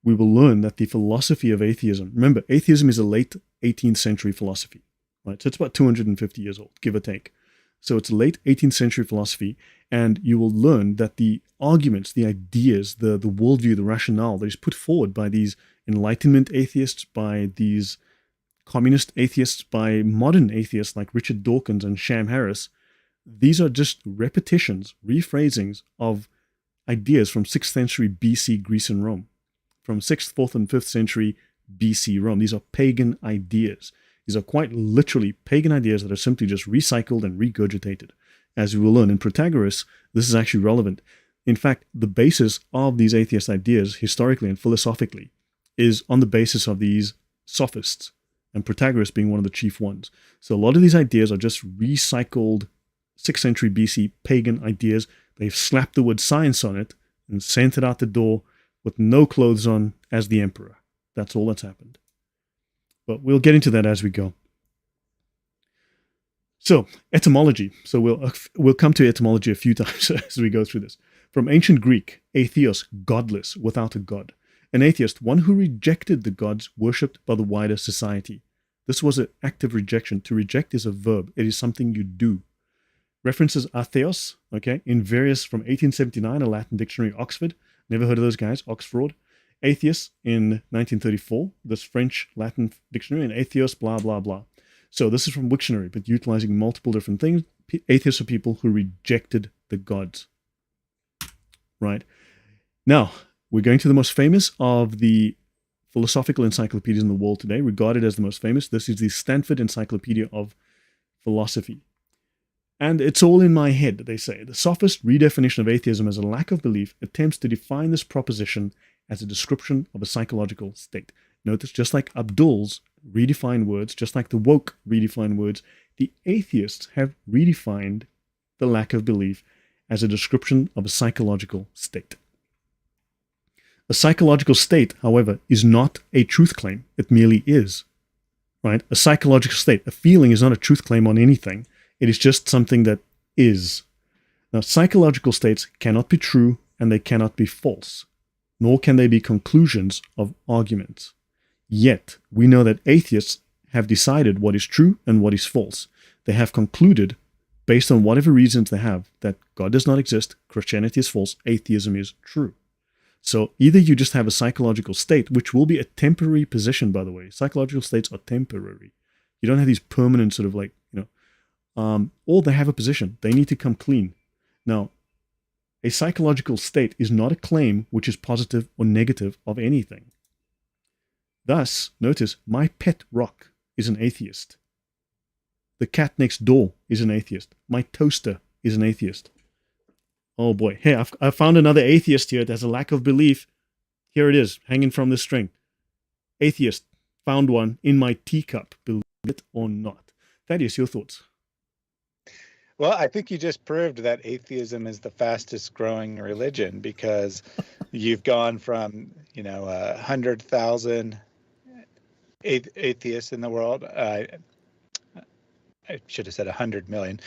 we will learn that the philosophy of atheism. Remember, atheism is a late 18th century philosophy, right? So it's about 250 years old, give or take. So it's a late 18th century philosophy, and you will learn that the arguments, the ideas, the worldview, the rationale that is put forward by these Enlightenment atheists, by these communist atheists, by modern atheists like Richard Dawkins and Sham Harris, these are just repetitions, rephrasings of ideas from 6th century BC Greece and Rome, from 6th, 4th, and 5th century BC Rome. These are pagan ideas. These are quite literally pagan ideas that are simply just recycled and regurgitated. As we will learn in Protagoras, this is actually relevant. In fact, the basis of these atheist ideas, historically and philosophically, is on the basis of these sophists, and Protagoras being one of the chief ones. So a lot of these ideas are just recycled 6th century BC pagan ideas. They've slapped the word science on it and sent it out the door with no clothes on as the emperor. That's all that's happened. But we'll get into that as we go. So, etymology. So we'll come to etymology a few times as we go through this. From ancient Greek, atheos, godless, without a god. An atheist, one who rejected the gods worshipped by the wider society. This was an active rejection. To reject is a verb. It is something you do. References atheos, okay, in various, from 1879, a Latin dictionary, Oxford. Never heard of those guys, Oxford. Atheists in 1934, this French Latin dictionary, and atheos, blah, blah, blah. So this is from Wiktionary, but utilizing multiple different things. Atheists are people who rejected the gods. Right. Now, we're going to the most famous of the philosophical encyclopedias in the world today, regarded as the most famous. This is the Stanford Encyclopedia of Philosophy. And it's all in my head, they say. The sophist redefinition of atheism as a lack of belief attempts to define this proposition as a description of a psychological state. Notice, just like Abdul's redefine words, just like the woke redefine words, the atheists have redefined the lack of belief as a description of a psychological state. A psychological state, however, is not a truth claim. It merely is. Right? A psychological state, a feeling, is not a truth claim on anything. It is just something that is. Now, psychological states cannot be true and they cannot be false, nor can they be conclusions of arguments. Yet, we know that atheists have decided what is true and what is false. They have concluded based on whatever reasons they have, that God does not exist, Christianity is false, atheism is true. So either you just have a psychological state, which will be a temporary position, by the way. Psychological states are temporary. You don't have these permanent sort of like, or they have a position. They need to come clean. Now, a psychological state is not a claim which is positive or negative of anything. Thus, notice, my pet rock is an atheist. The cat next door is an atheist. My toaster is an atheist. Oh boy. Hey, I've found another atheist here that has a lack of belief. Here it is, hanging from this string. Atheist. Found one in my teacup. Believe it or not. Thaddeus, your thoughts? Well, I think you just proved that atheism is the fastest growing religion, because you've gone from, 100,000 atheists in the world. I should have said 100 million,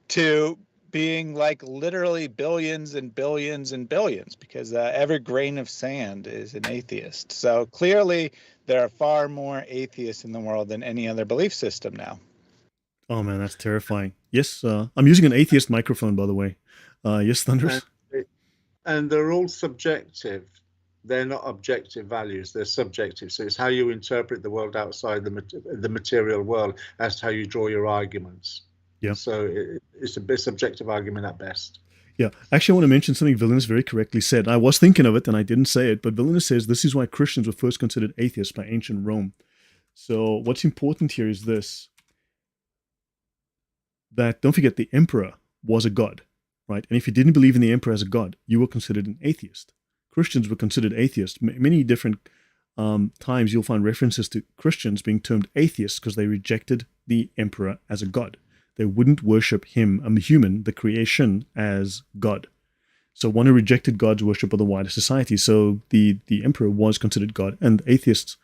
to being like literally billions and billions and billions, because every grain of sand is an atheist. So clearly there are far more atheists in the world than any other belief system now. Oh man, that's terrifying. Yes, I'm using an atheist microphone, by the way. Yes, Thunderous? And they're all subjective. They're not objective values. They're subjective. So it's how you interpret the world outside the material world as to how you draw your arguments. Yeah. So it's a bit subjective argument at best. Yeah. Actually, I want to mention something Villainous very correctly said. I was thinking of it and I didn't say it, but Villainous says this is why Christians were first considered atheists by ancient Rome. So what's important here is this, that don't forget the emperor was a god, right? And if you didn't believe in the emperor as a god, you were considered an atheist. Christians were considered atheists. Many different times you'll find references to Christians being termed atheists because they rejected the emperor as a god. They wouldn't worship him, a human, the creation, as God. So one who rejected God's worship of the wider society. So the emperor was considered God, and atheists,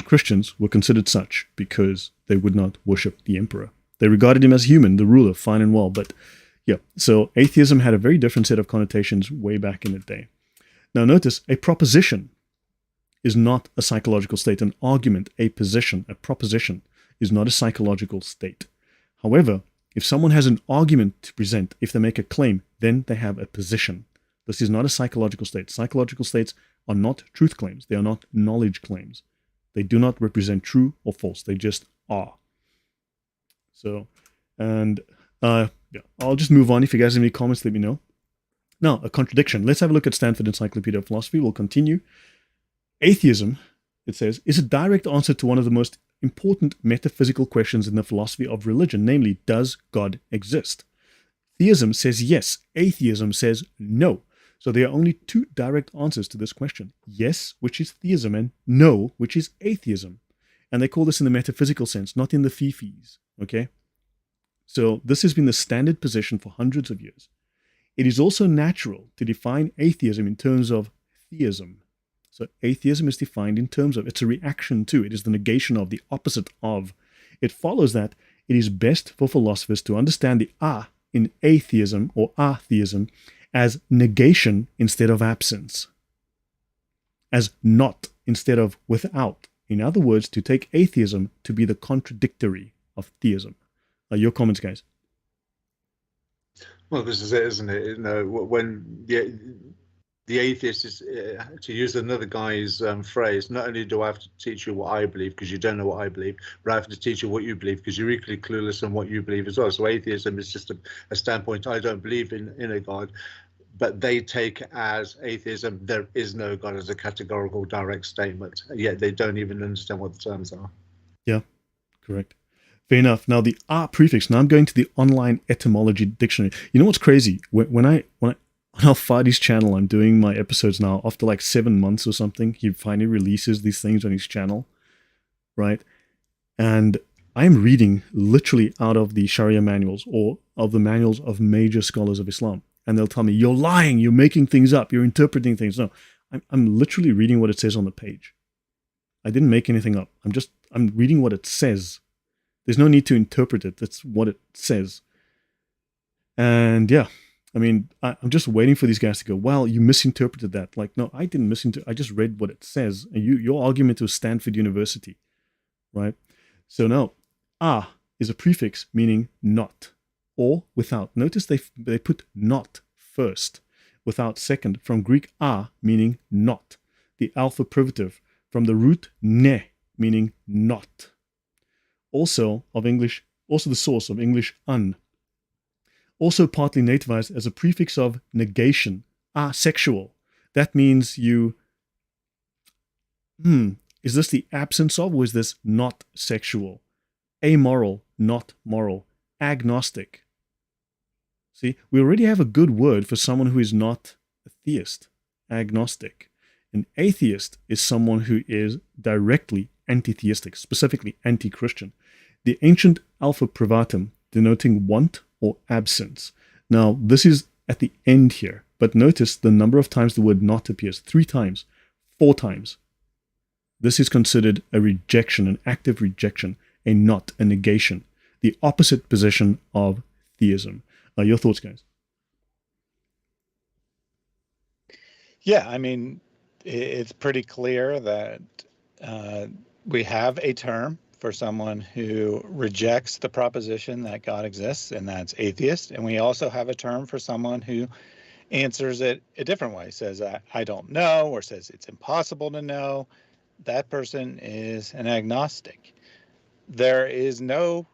Christians, were considered such because they would not worship the emperor. They regarded him as human, the ruler, fine and well. But yeah, so atheism had a very different set of connotations way back in the day. Now notice, a proposition is not a psychological state. An argument, a position, a proposition is not a psychological state. However, if someone has an argument to present, if they make a claim, then they have a position. This is not a psychological state. Psychological states are not truth claims. They are not knowledge claims. They do not represent true or false. They just are. So, and yeah, I'll just move on. If you guys have any comments, let me know. Now, a contradiction. Let's have a look at Stanford Encyclopedia of Philosophy. We'll continue. Atheism, it says, is a direct answer to one of the most important metaphysical questions in the philosophy of religion, namely, does God exist? Theism says yes. Atheism says no. So there are only two direct answers to this question. Yes, which is theism, and no, which is atheism. And they call this in the metaphysical sense, not in the fifis. Okay? So this has been the standard position for hundreds of years. It is also natural to define atheism in terms of theism. So atheism is defined in terms of, it's a reaction to, it is the negation of, the opposite of. It follows that it is best for philosophers to understand the in atheism or atheism as negation instead of absence, as not instead of without. In other words, to take atheism to be the contradictory of theism. Your comments, guys? Well, this is it, isn't it? You know, when the atheist is, to use another guy's phrase, not only do I have to teach you what I believe because you don't know what I believe, but I have to teach you what you believe because you're equally clueless on what you believe as well. So atheism is just a standpoint. I don't believe in a God, but they take as atheism, there is no God, as a categorical direct statement. Yet they don't even understand what the terms are. Yeah, correct. Fair enough. Now the prefix, now I'm going to the online etymology dictionary. You know what's crazy? When on Al-Fadi's channel, I'm doing my episodes now after like 7 months or something. He finally releases these things on his channel, right? And I'm reading literally out of the Sharia manuals or of the manuals of major scholars of Islam. And they'll tell me, you're lying, you're making things up, you're interpreting things. No, I'm literally reading what it says on the page. I didn't make anything up. I'm reading what it says. There's no need to interpret it. That's what it says. And yeah, I mean, I'm just waiting for these guys to go, well, you misinterpreted that. Like, no, I didn't misinterpret. I just read what it says. And your argument was Stanford University, right? So now, is a prefix meaning not. or without. Notice they put not first, without second, from Greek a, meaning not. The alpha privative, from the root ne, meaning not. Also the source of English un. Also partly nativized as a prefix of negation, asexual. That means you, is this the absence of, or is this not sexual? Amoral, not moral. Agnostic. See, we already have a good word for someone who is not a theist, agnostic. An atheist is someone who is directly anti-theistic, specifically anti-Christian. The ancient alpha privatum, denoting want or absence. Now, this is at the end here, but notice the number of times the word not appears. 3 times, 4 times. This is considered a rejection, an active rejection, a not, a negation, the opposite position of theism. Your thoughts, guys? Yeah, I mean, it's pretty clear that we have a term for someone who rejects the proposition that God exists, and that's atheist. And we also have a term for someone who answers it a different way, says, I don't know, or says it's impossible to know. That person is an agnostic. There is no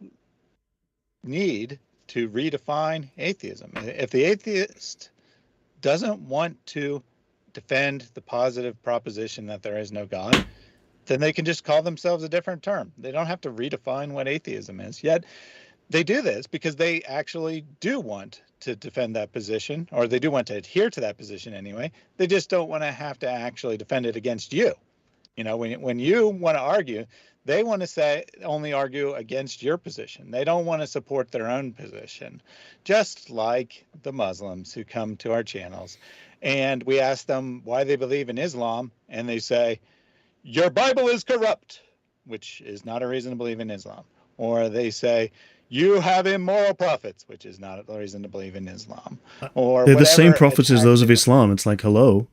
need to redefine atheism. If the atheist doesn't want to defend the positive proposition that there is no God, then they can just call themselves a different term. They don't have to redefine what atheism is. Yet they do this because they actually do want to defend that position, or they do want to adhere to that position anyway. They just don't want to have to actually defend it against you. You know, when you want to argue, they want to say only argue against your position. They don't want to support their own position, just like the Muslims who come to our channels. And we ask them why they believe in Islam, and they say, your Bible is corrupt, which is not a reason to believe in Islam. Or they say, you have immoral prophets, which is not a reason to believe in Islam. Or they're the same prophets as those of Islam. It's like, hello.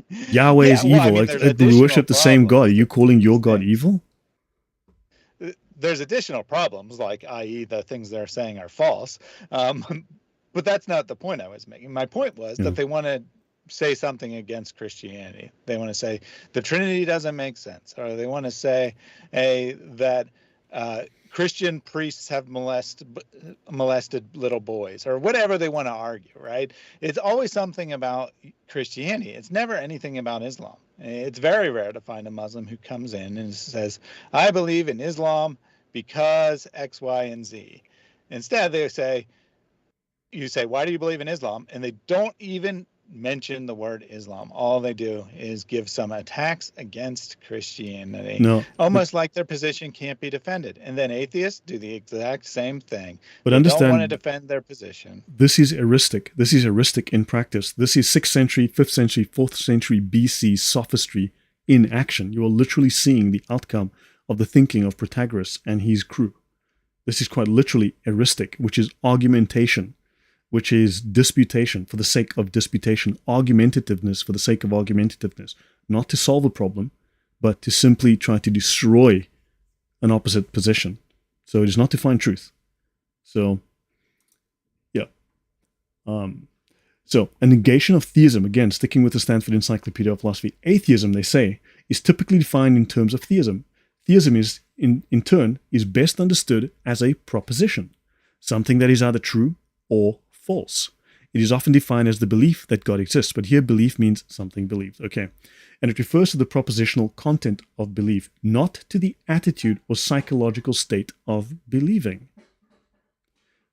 Yahweh is evil. I mean, we worship the same God. Are you calling your God evil? There's additional problems, like, i.e., the things they're saying are false. But that's not the point I was making. My point was that they want to say something against Christianity. They want to say the Trinity doesn't make sense, or they want to say that Christian priests have molested little boys, or whatever they want to argue, right? It's always something about Christianity. It's never anything about Islam. It's very rare to find a Muslim who comes in and says, I believe in Islam because X, Y, and Z. Instead, they say, you say, why do you believe in Islam? And they don't even mention the word Islam. All they do is give some attacks against Christianity, almost like their position can't be defended. And then atheists do the exact same thing. But they understand, don't want to defend their position. This is Aristic. This is Aristic in practice. This is 6th century, 5th century, 4th century BC sophistry in action. You are literally seeing the outcome of the thinking of Protagoras and his crew. This is quite literally Aristic, which is argumentation, which is disputation for the sake of disputation, argumentativeness for the sake of argumentativeness, not to solve a problem, but to simply try to destroy an opposite position. So it is not to find truth. So, yeah. So a negation of theism, again, sticking with the Stanford Encyclopedia of Philosophy, atheism, they say, is typically defined in terms of theism. Theism is, in turn, is best understood as a proposition, something that is either true or false. It is often defined as the belief that God exists, but here belief means something believed. Okay. And it refers to the propositional content of belief, not to the attitude or psychological state of believing.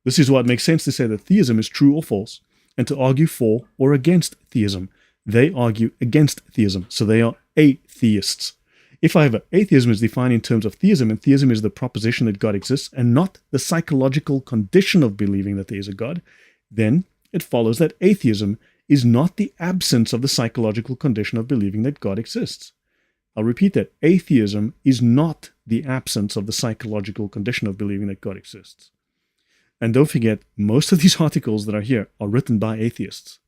This is why it makes sense to say that theism is true or false, and to argue for or against theism. They argue against theism, so they are atheists. If, however, atheism is defined in terms of theism, and theism is the proposition that God exists, and not the psychological condition of believing that there is a God, then it follows that atheism is not the absence of the psychological condition of believing that God exists. I'll repeat that. Atheism is not the absence of the psychological condition of believing that God exists. And don't forget, most of these articles that are here are written by atheists.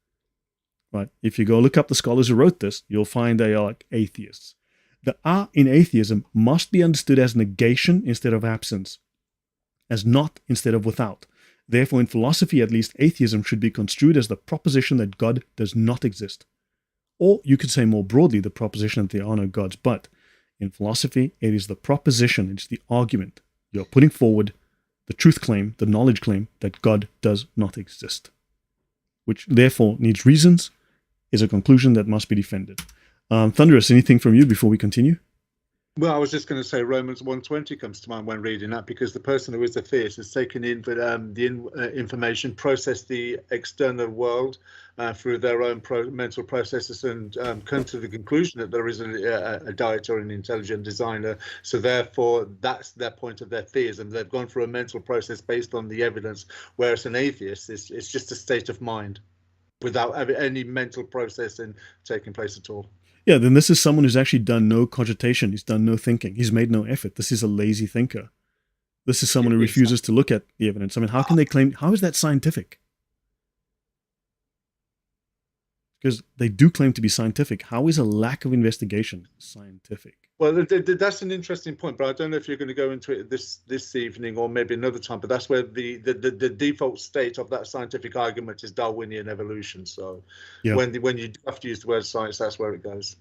Right? If you go look up the scholars who wrote this, you'll find they are like atheists. The "are" in atheism must be understood as negation instead of absence, as not instead of without, Therefore, in philosophy at least, atheism should be construed as the proposition that God does not exist. Or you could say more broadly, the proposition that there are no gods. But in philosophy, it is the proposition, it's the argument. You're putting forward the truth claim, the knowledge claim that God does not exist, which therefore needs reasons, is a conclusion that must be defended. Thunderous, anything from you before we continue? Well, I was just going to say Romans 1:20 comes to mind when reading that, because the person who is a theist has taken in the information, processed the external world through their own mental processes, and come to the conclusion that there is a deity or an intelligent designer. So therefore, that's their point of their theism. They've gone through a mental process based on the evidence, whereas an atheist is just a state of mind without any mental processing taking place at all. Yeah, then this is someone who's actually done no cogitation. He's done no thinking. He's made no effort. This is a lazy thinker. This is someone who refuses to look at the evidence. I mean, how can they claim, how is that scientific? Because they do claim to be scientific. How is a lack of investigation scientific? Well, that's an interesting point, but I don't know if you're going to go into it this evening or maybe another time. But that's where the default state of that scientific argument is Darwinian evolution. So yeah. when you have to use the word science, that's where it goes.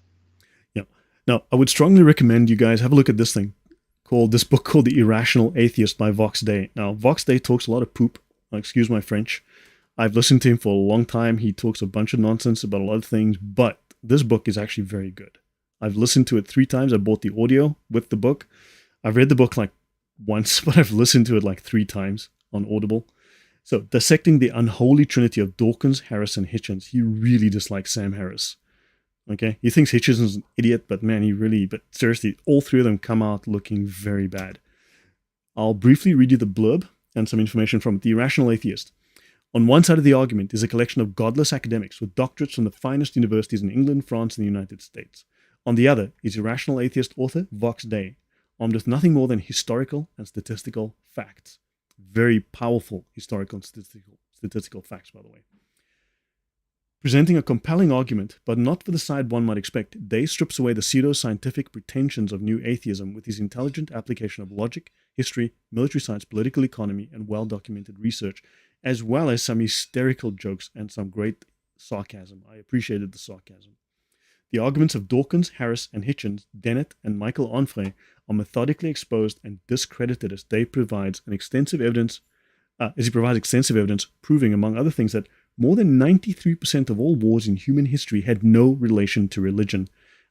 Yeah. Now, I would strongly recommend you guys have a look at this book called The Irrational Atheist by Vox Day. Now, Vox Day talks a lot of poop. Excuse my French. I've listened to him for a long time. He talks a bunch of nonsense about a lot of things, but this book is actually very good. I've listened to it 3 times. I bought the audio with the book. I've read the book like once, but I've listened to it like 3 times on Audible. So, dissecting the unholy trinity of Dawkins, Harris, and Hitchens. He really dislikes Sam Harris. Okay? He thinks Hitchens is an idiot, but man, but seriously, all 3 of them come out looking very bad. I'll briefly read you the blurb and some information from it. The Irrational Atheist. On one side of the argument is a collection of godless academics with doctorates from the finest universities in England, France, and the United States. On the other is irrational atheist author Vox Day, armed with nothing more than historical and statistical facts. Very powerful historical and statistical facts, by the way. Presenting a compelling argument, but not for the side one might expect, Day strips away the pseudo-scientific pretensions of new atheism with his intelligent application of logic, history, military science, political economy, and well-documented research, as well as some hysterical jokes and some great sarcasm. I appreciated the sarcasm. The arguments of Dawkins, Harris, and Hitchens, Dennett, and Michael Onfray are methodically exposed and discredited as he provides extensive evidence proving, among other things, that more than 93% of all wars in human history had no relation to religion.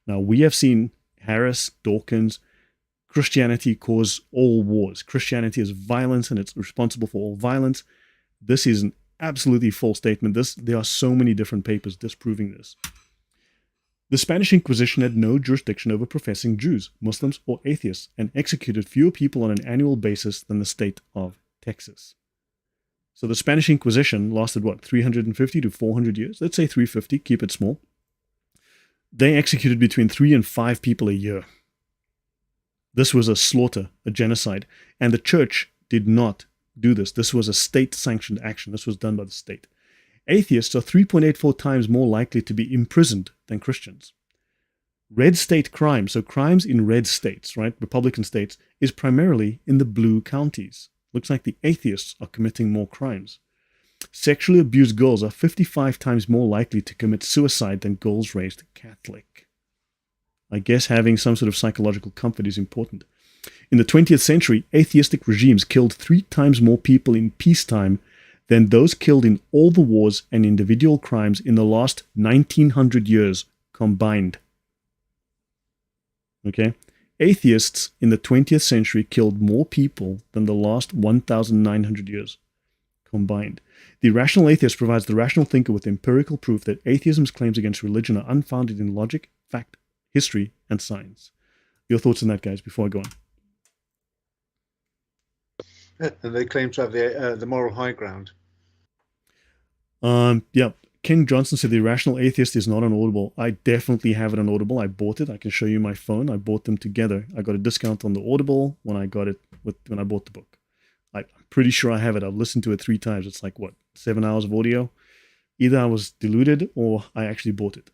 Now, we have seen Harris, Dawkins, Christianity cause all wars. Christianity is violence and it's responsible for all violence. This is an absolutely false statement. There are so many different papers disproving this. The Spanish Inquisition had no jurisdiction over professing Jews, Muslims, or atheists, and executed fewer people on an annual basis than the state of Texas. So the Spanish Inquisition lasted, 350 to 400 years? Let's say 350, keep it small. They executed between 3 and 5 people a year. This was a slaughter, a genocide, and the church did not do this. This was a state-sanctioned action. This was done by the state. Atheists are 3.84 times more likely to be imprisoned than Christians. Red state crime, so crimes in red states, right, Republican states, is primarily in the blue counties. Looks like the atheists are committing more crimes. Sexually abused girls are 55 times more likely to commit suicide than girls raised Catholic. I guess having some sort of psychological comfort is important. In the 20th century, atheistic regimes killed 3 times more people in peacetime than those killed in all the wars and individual crimes in the last 1900 years combined. Okay? Atheists in the 20th century killed more people than the last 1,900 years combined. The irrational atheist provides the rational thinker with empirical proof that atheism's claims against religion are unfounded in logic, fact, history, and science. Your thoughts on that, guys, before I go on? And they claim to have the moral high ground. Yeah. Ken Johnson said The Irrational Atheist is not on Audible. I definitely have it on Audible. I bought it. I can show you my phone. I bought them together. I got a discount on the Audible when I got it when I bought the book. I'm pretty sure I have it. I've listened to it 3 times. It's like 7 hours of audio. Either I was deluded or I actually bought it.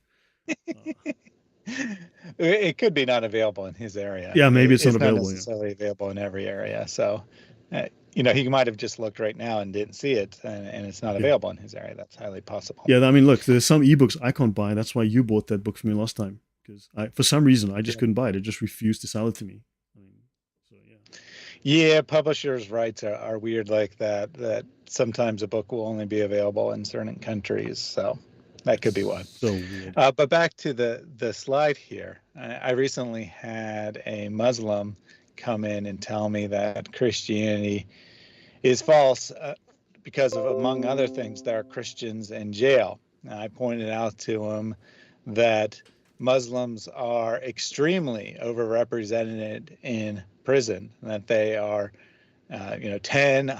It could be not available in his area. Yeah, maybe it's not available. Not necessarily available in every area. So he might have just looked right now and didn't see it, and it's not available in his area. That's highly possible. Yeah, I mean, look, there's some ebooks I can't buy. That's why you bought that book for me last time, because for some reason I just couldn't buy it. It just refused to sell it to me. I mean, so yeah. Yeah, publishers' rights are weird like that. That sometimes a book will only be available in certain countries. So that could be why. So weird. But back to the slide here. I recently had a Muslim come in and tell me that Christianity is false because of, among other things, there are Christians in jail. And I pointed out to him that Muslims are extremely overrepresented in prison, that they are 10,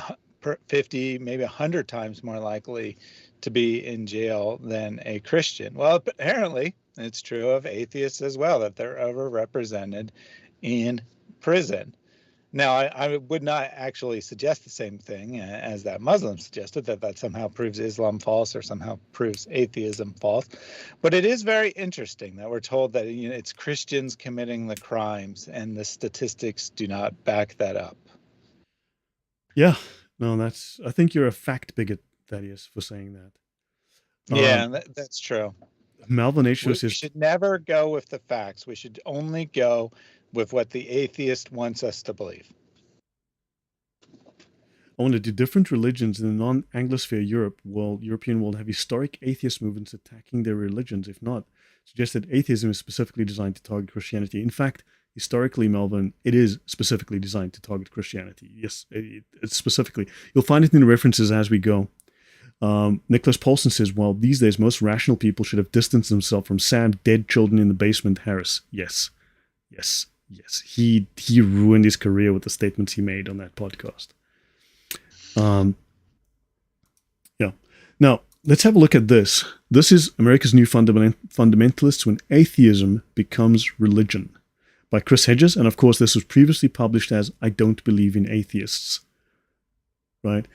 50, maybe 100 times more likely to be in jail than a Christian. Well, apparently it's true of atheists as well, that they're overrepresented in prison. Now, I would not actually suggest the same thing as that Muslim suggested, that somehow proves Islam false or somehow proves atheism false. But it is very interesting that we're told that it's Christians committing the crimes, and the statistics do not back that up. Yeah, no, I think you're a fact bigot, Thaddeus, for saying that. Yeah, that's true. Malvin H. We should never go with the facts. We should only go with what the atheist wants us to believe. I wonder, do different religions in the non-Anglosphere European world have historic atheist movements attacking their religions? If not, suggest that atheism is specifically designed to target Christianity. In fact, historically, Melvin, it is specifically designed to target Christianity. Yes, it's specifically. You'll find it in the references as we go. Nicholas Paulson says, well, these days, most rational people should have distanced themselves from Sam, dead children in the basement, Harris. Yes. He ruined his career with the statements he made on that podcast. Yeah. Now, let's have a look at this. This is America's New Fundamentalists When Atheism Becomes Religion by Chris Hedges. And of course, this was previously published as I Don't Believe in Atheists. Right?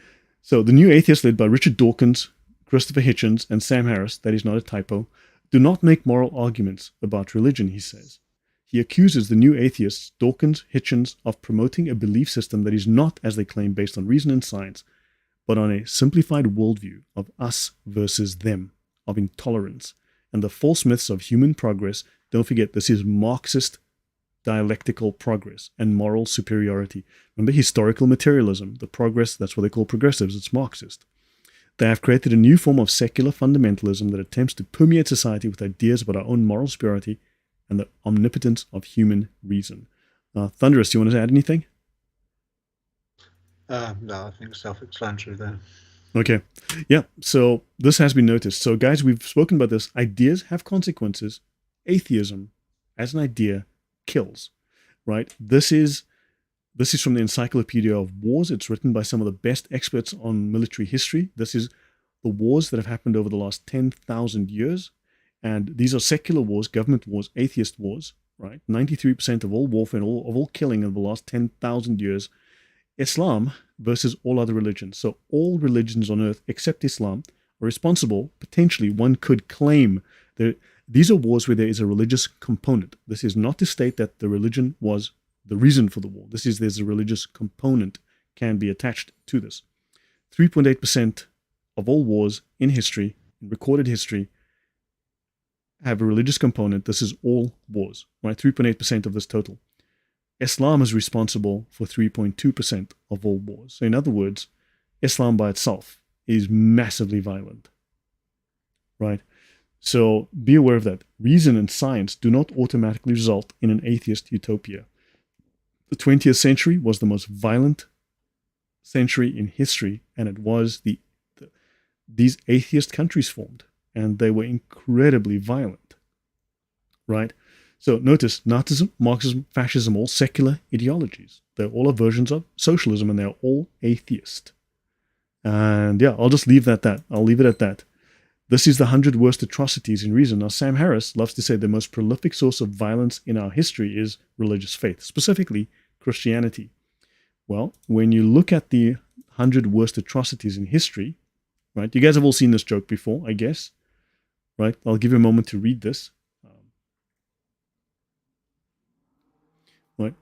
So the New Atheists, led by Richard Dawkins, Christopher Hitchens, and Sam Harris, that is not a typo, do not make moral arguments about religion, he says. He accuses the New Atheists, Dawkins, Hitchens, of promoting a belief system that is not, as they claim, based on reason and science, but on a simplified worldview of us versus them, of intolerance, and the false myths of human progress. Don't forget, this is Marxist dialectical progress and moral superiority. Remember historical materialism, the progress, that's what they call progressives, it's Marxist. They have created a new form of secular fundamentalism that attempts to permeate society with ideas about our own moral superiority and the omnipotence of human reason. Thunderous, do you want to add anything? No, I think self-explanatory there. Okay. Yeah, so this has been noticed. So guys, we've spoken about this. Ideas have consequences. Atheism, as an idea, kills. Right? This is from the Encyclopedia of Wars. It's written by some of the best experts on military history. This is the wars that have happened over the last 10,000 years. And these are secular wars, government wars, atheist wars, right? 93% of all warfare and of all killing in the last 10,000 years. Islam versus all other religions. So all religions on earth except Islam are responsible, potentially one could claim. These are wars where there is a religious component. This is not to state that the religion was the reason for the war. There's a religious component can be attached to this. 3.8% of all wars in history, in recorded history, have a religious component. This is all wars, right? 3.8% of this total. Islam is responsible for 3.2% of all wars. So in other words, Islam by itself is massively violent, right? So be aware of that. Reason and science do not automatically result in an atheist utopia. The 20th century was the most violent century in history, and it was these atheist countries formed, and they were incredibly violent, right? So notice, Nazism, Marxism, fascism, all secular ideologies. They're all versions of socialism, and they're all atheist. And yeah, I'll just leave that. I'll leave it at that. This is the 100 worst atrocities in reason. Now, Sam Harris loves to say the most prolific source of violence in our history is religious faith, specifically Christianity. Well, when you look at the 100 worst atrocities in history, right? You guys have all seen this joke before, I guess, right? I'll give you a moment to read this. Right.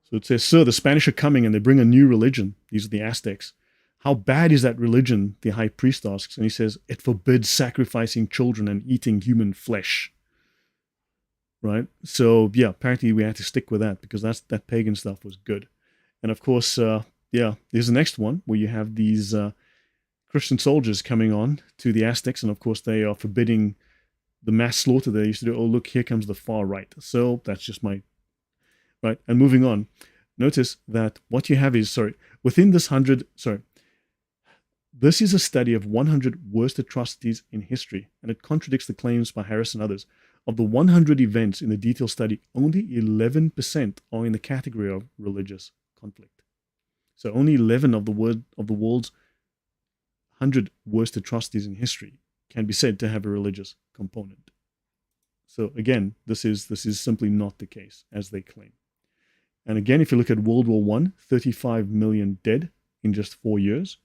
So it says, "Sir, the Spanish are coming and they bring a new religion." These are the Aztecs. "How bad is that religion?" the high priest asks. And he says, "It forbids sacrificing children and eating human flesh." Right? So, yeah, apparently we had to stick with that because that pagan stuff was good. And of course, there's the next one where you have these Christian soldiers coming on to the Aztecs. And of course, they are forbidding the mass slaughter they used to do. Oh, look, here comes the far right. So that's just my... Right? And moving on, notice that what you have is, within this 100... This is a study of 100 worst atrocities in history, and it contradicts the claims by Harris and others. Of the 100 events in the detailed study, only 11% are in the category of religious conflict. So only 11 of the world's 100 worst atrocities in history can be said to have a religious component. So again, this is simply not the case, as they claim. And again, if you look at World War I, 35 million dead in just 4 years.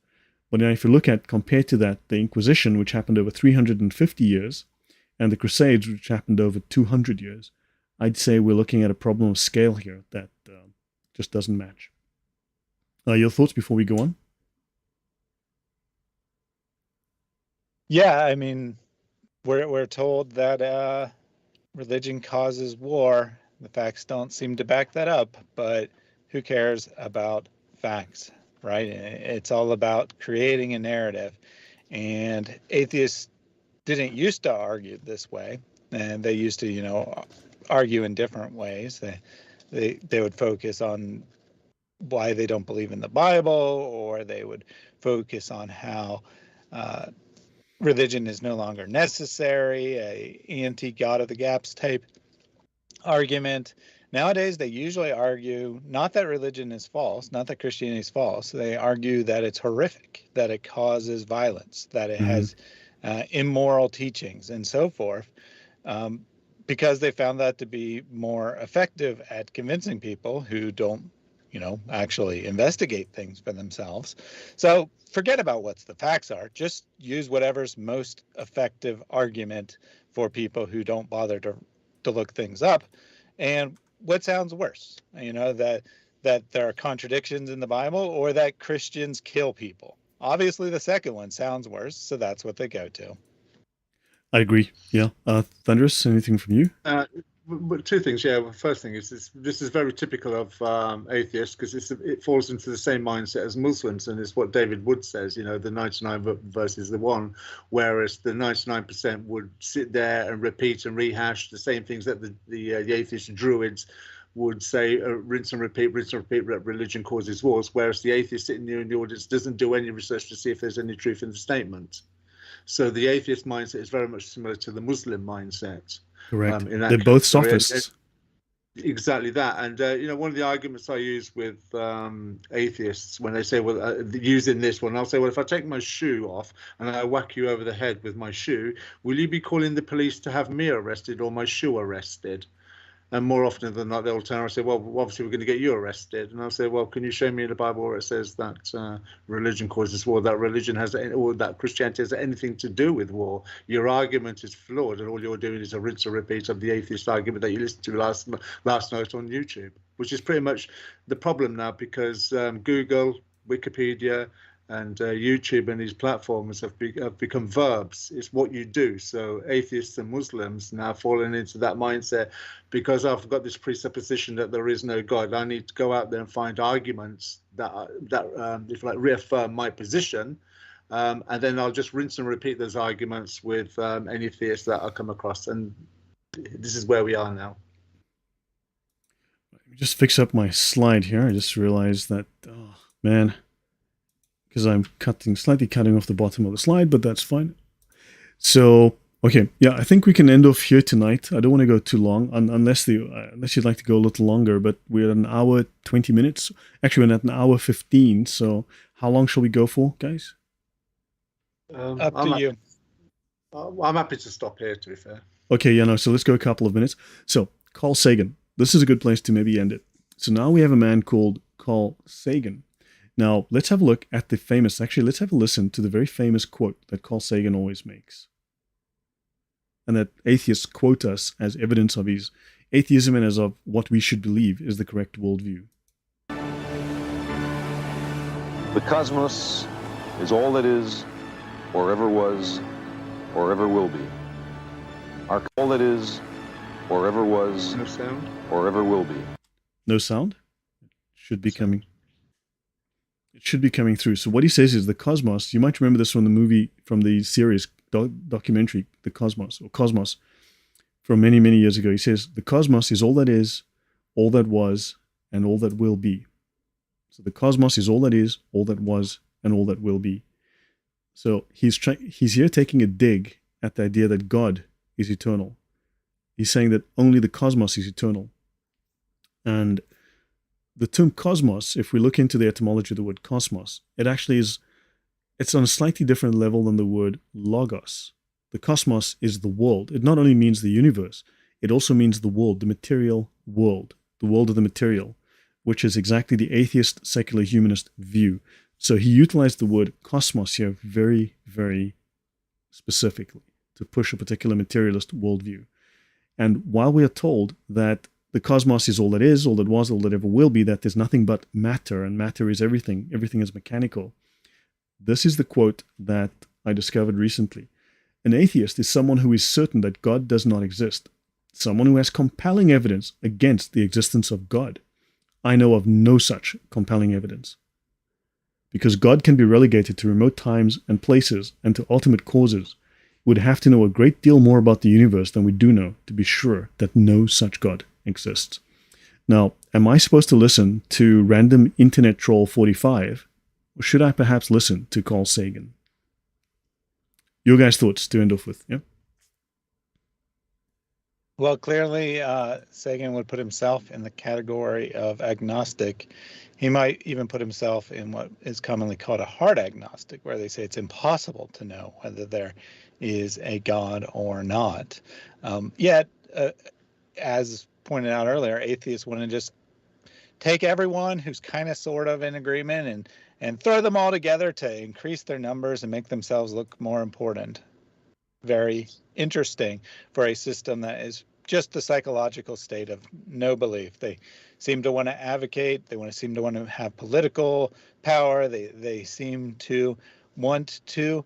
But now if you look at, compared to that, the Inquisition, which happened over 350 years, and the Crusades, which happened over 200 years, I'd say we're looking at a problem of scale here that just doesn't match. Your thoughts before we go on? Yeah, I mean, we're told that religion causes war. The facts don't seem to back that up, but who cares about facts, right? It's all about creating a narrative. And atheists didn't used to argue this way, and they used to, argue in different ways. They would focus on why they don't believe in the Bible, or they would focus on how religion is no longer necessary, a anti-God of the gaps type argument. Nowadays, they usually argue not that religion is false, not that Christianity is false. They argue that it's horrific, that it causes violence, that it has immoral teachings and so forth, because they found that to be more effective at convincing people who don't, actually investigate things for themselves. So forget about what the facts are. Just use whatever's most effective argument for people who don't bother to look things up. And what sounds worse? That there are contradictions in the Bible, or that Christians kill people. Obviously, the second one sounds worse, so that's what they go to. I agree. Yeah. Thunderous, anything from you? But two things. Yeah. Well, first thing is this is very typical of atheists, because it falls into the same mindset as Muslims, and it's what David Wood says. The 99 versus the 1, whereas the 99% would sit there and repeat and rehash the same things that the atheist druids would say, rinse and repeat, religion causes wars, whereas the atheist sitting there in the audience doesn't do any research to see if there's any truth in the statement. So the atheist mindset is very much similar to the Muslim mindset. Correct. They're both sophists. Exactly that. And, one of the arguments I use with atheists when they say, well, using this one, I'll say, well, if I take my shoe off and I whack you over the head with my shoe, will you be calling the police to have me arrested or my shoe arrested? And more often than not, they'll turn around and say, well, obviously we're going to get you arrested. And I'll say, well, can you show me in the Bible where it says that religion causes war, that religion has, or that Christianity has anything to do with war? Your argument is flawed, and all you're doing is a rinse and repeat of the atheist argument that you listened to last night on YouTube, which is pretty much the problem now, because Google, Wikipedia, and YouTube and these platforms have become verbs. It's what you do. So atheists and Muslims now falling into that mindset, because I've got this presupposition that there is no God. I need to go out there and find arguments that if like reaffirm my position, and then I'll just rinse and repeat those arguments with any theists that I come across. And this is where we are now. Let me just fix up my slide here. I just realized that, oh man, because I'm slightly cutting off the bottom of the slide, but that's fine. So, okay, yeah, I think we can end off here tonight. I don't want to go too long, unless you'd like to go a little longer, but we're at an hour, 20 minutes. Actually, we're at an hour 15, so how long shall we go for, guys? Up to you. I'm happy to stop here, to be fair. Okay, yeah, no, so let's go a couple of minutes. So, Carl Sagan. This is a good place to maybe end it. So now we have a man called Carl Sagan. Now, let's have a look at let's have a listen to the very famous quote that Carl Sagan always makes, and that atheists quote us as evidence of his atheism and as of what we should believe is the correct worldview. The cosmos is all that is, or ever was, or ever will be. All that is, or ever was, No sound. or ever will be. No sound? Should be coming. It should be coming through. So what he says is the cosmos, you might remember this from the movie, from the series, documentary, The Cosmos, or Cosmos, from many, many years ago. He says, the cosmos is all that is, all that was, and all that will be. So the cosmos is all that is, all that was, and all that will be. So he's here taking a dig at the idea that God is eternal. He's saying that only the cosmos is eternal. And the term cosmos, if we look into the etymology of the word cosmos, it actually is, it's on a slightly different level than the word logos. The cosmos is the world. It not only means the universe, it also means the world, the material world, the world of the material, which is exactly the atheist, secular, humanist view. So he utilized the word cosmos here very, very specifically to push a particular materialist worldview. And while we are told that the cosmos is all that is, all that was, all that ever will be, that there's nothing but matter, and matter is everything, everything is mechanical, this is the quote that I discovered recently. An atheist is someone who is certain that God does not exist, someone who has compelling evidence against the existence of God. I know of no such compelling evidence. Because God can be relegated to remote times and places and to ultimate causes, we would have to know a great deal more about the universe than we do know to be sure that no such God exists. Now, am I supposed to listen to random internet troll 45, or should I perhaps listen to Carl Sagan? Your guys' thoughts to end off with, yeah? Well, clearly, Sagan would put himself in the category of agnostic. He might even put himself in what is commonly called a hard agnostic, where they say it's impossible to know whether there is a God or not. Yet, as pointed out earlier, atheists want to just take everyone who's kind of sort of in agreement and throw them all together to increase their numbers and make themselves look more important. Very interesting for a system that is just the psychological state of no belief. They seem to want to advocate, they seem to want to have political power, they seem to want to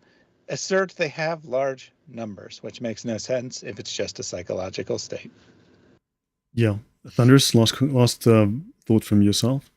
assert they have large numbers, which makes no sense if it's just a psychological state. Yeah. Thunderous, last thought from yourself?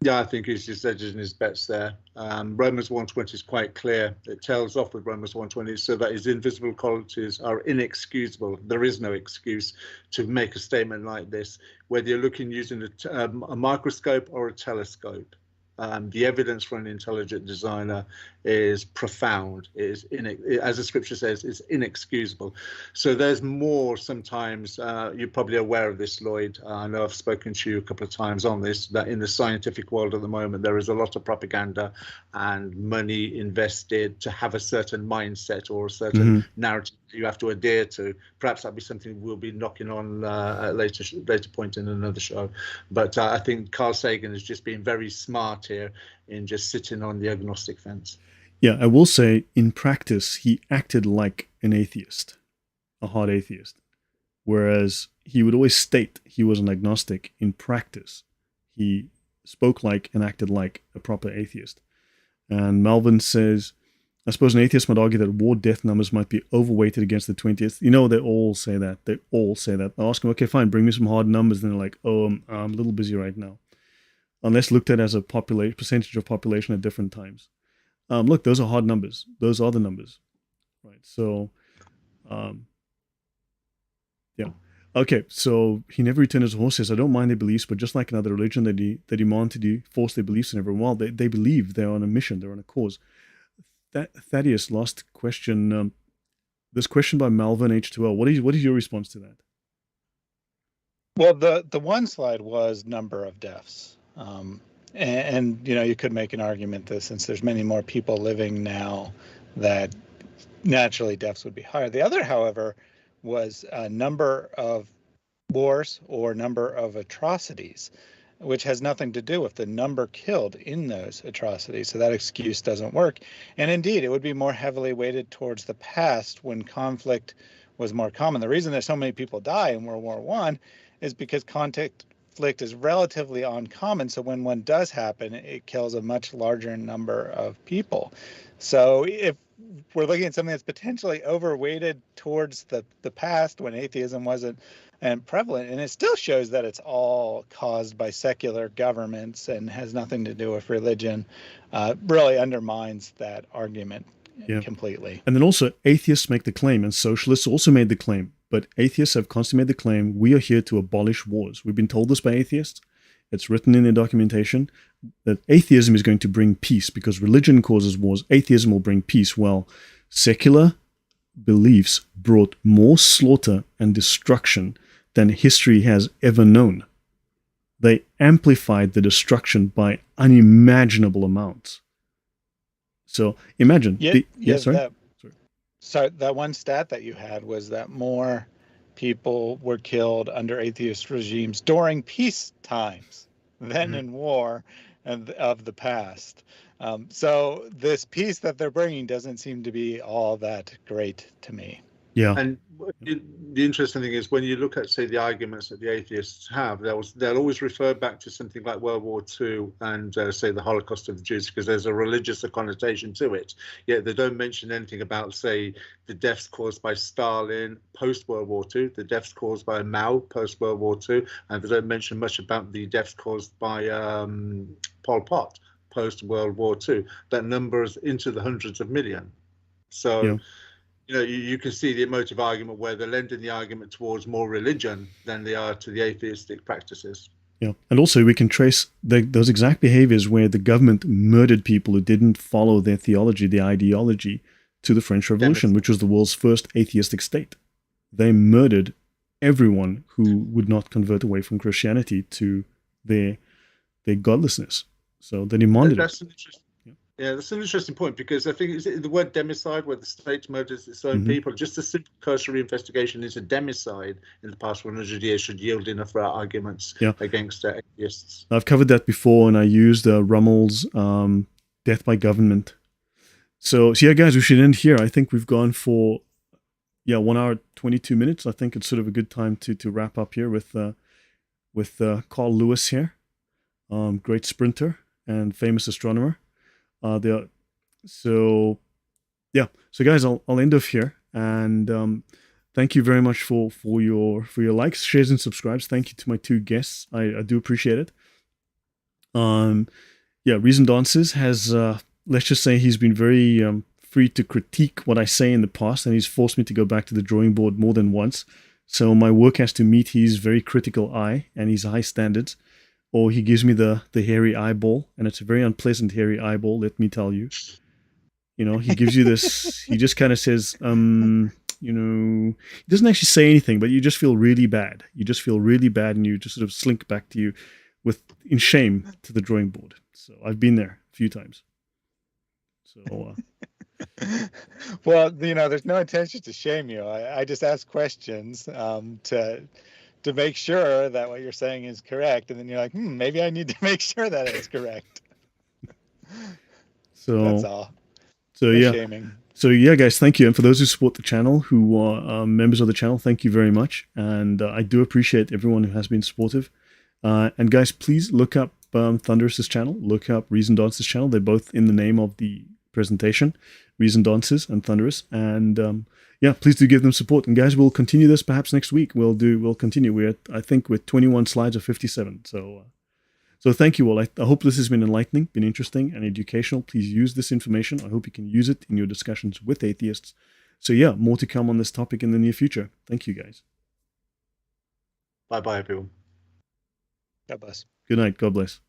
Yeah, I think he's just edging his bets there. Romans 1:20 is quite clear. It tells off with Romans 1:20 so that his invisible qualities are inexcusable. There is no excuse to make a statement like this, whether you're looking using a microscope or a telescope. The evidence for an intelligent designer is profound. As the scripture says, is inexcusable. So there's more sometimes, you're probably aware of this, Lloyd. I know I've spoken to you a couple of times on this, that in the scientific world at the moment, there is a lot of propaganda and money invested to have a certain mindset or a certain narrative you have to adhere to. Perhaps that'll be something we'll be knocking on at a later point in another show. But I think Carl Sagan has just been very smart here in just sitting on the agnostic fence. Yeah, I will say in practice, he acted like an atheist, a hard atheist. Whereas he would always state he was an agnostic. In practice, he spoke like and acted like a proper atheist. And Melvin says, I suppose an atheist might argue that war death numbers might be overweighted against the 20th. You know, they all say that. They all say that. I ask them, okay, fine, bring me some hard numbers. And they're like, oh, I'm a little busy right now. Unless looked at as a percentage of population at different times. Look, those are hard numbers. Those are the numbers. Right. So, yeah. Okay, so he never returned his horse. Says, I don't mind their beliefs, but just like another religion, they demand to force their beliefs on everyone. Well, they believe they're on a mission, they're on a cause. Thaddeus, last question. This question by Malvin H2L. What is your response to that? Well, the one slide was number of deaths. And you know, you could make an argument that since there's many more people living now, that naturally deaths would be higher. The other, however, was a number of wars or number of atrocities, which has nothing to do with the number killed in those atrocities. So that excuse doesn't work. And indeed, it would be more heavily weighted towards the past when conflict was more common. The reason that so many people die in World War I is because conflict is relatively uncommon. So when one does happen, it kills a much larger number of people. So if we're looking at something that's potentially overweighted towards the past when atheism wasn't prevalent, and it still shows that it's all caused by secular governments and has nothing to do with religion, really undermines that argument completely. And then also atheists make the claim, and socialists also made the claim, but atheists have constantly made the claim, we are here to abolish wars. We've been told this by atheists. It's written in their documentation that atheism is going to bring peace because religion causes wars. Atheism will bring peace. Well, secular beliefs brought more slaughter and destruction than history has ever known. They amplified the destruction by unimaginable amounts. So imagine. So that one stat that you had was that more people were killed under atheist regimes during peace times than in war and of the past. So this peace that they're bringing doesn't seem to be all that great to me. Yeah. And the interesting thing is when you look at, say, the arguments that the atheists have, they'll always refer back to something like World War II and say the Holocaust of the Jews because there's a religious connotation to it. Yet they don't mention anything about, say, the deaths caused by Stalin post-World War II, the deaths caused by Mao post-World War II, and they don't mention much about the deaths caused by Pol Pot post-World War II. That number is into the hundreds of millions. So, you know, you can see the emotive argument where they're lending the argument towards more religion than they are to the atheistic practices. Yeah, and also we can trace those exact behaviors where the government murdered people who didn't follow their theology, their ideology, to the French Revolution, which was the world's first atheistic state. They murdered everyone who would not convert away from Christianity to their godlessness. So they demanded it. Yeah, that's an interesting point because I think the word democide, where the state murders its own people, just a simple cursory investigation into democide in the past 100 years should yield enough arguments against atheists. I've covered that before, and I used Rummel's death by government. So yeah, guys, we should end here. I think we've gone for 1 hour 22 minutes. I think it's sort of a good time to wrap up here with Carl Lewis here, great sprinter and famous astronomer. So guys, I'll end off here, and thank you very much for your likes, shares, and subscribes. Thank you to my two guests. I do appreciate it. Reason Dances has let's just say he's been very free to critique what I say in the past, and he's forced me to go back to the drawing board more than once. So my work has to meet his very critical eye and his high standards. Or he gives me the hairy eyeball, and it's a very unpleasant hairy eyeball, let me tell you. You know, he gives you this, he just kind of says, he doesn't actually say anything, but you just feel really bad. You just feel really bad, and you just sort of slink back to you in shame to the drawing board. So I've been there a few times. So, well, there's no intention to shame you. I just ask questions to make sure that what you're saying is correct, and then you're like, maybe I need to make sure that it's correct. So that's all. So no shaming. So guys, thank you, and for those who support the channel, who are members of the channel, thank you very much, and I do appreciate everyone who has been supportive. And guys, please look up Thunderous's channel, look up Reason Dances channel. They're both in the name of the presentation, Reason Dances and Thunderous, and please do give them support. And guys, we'll continue this perhaps next week. We'll continue. We're I think with 21 slides of 57. So thank you all. I hope this has been enlightening, been interesting and educational. Please use this information. I hope you can use it in your discussions with atheists. So more to come on this topic in the near future. Thank you, guys. Bye-bye, everyone. God bless. Good night. God bless.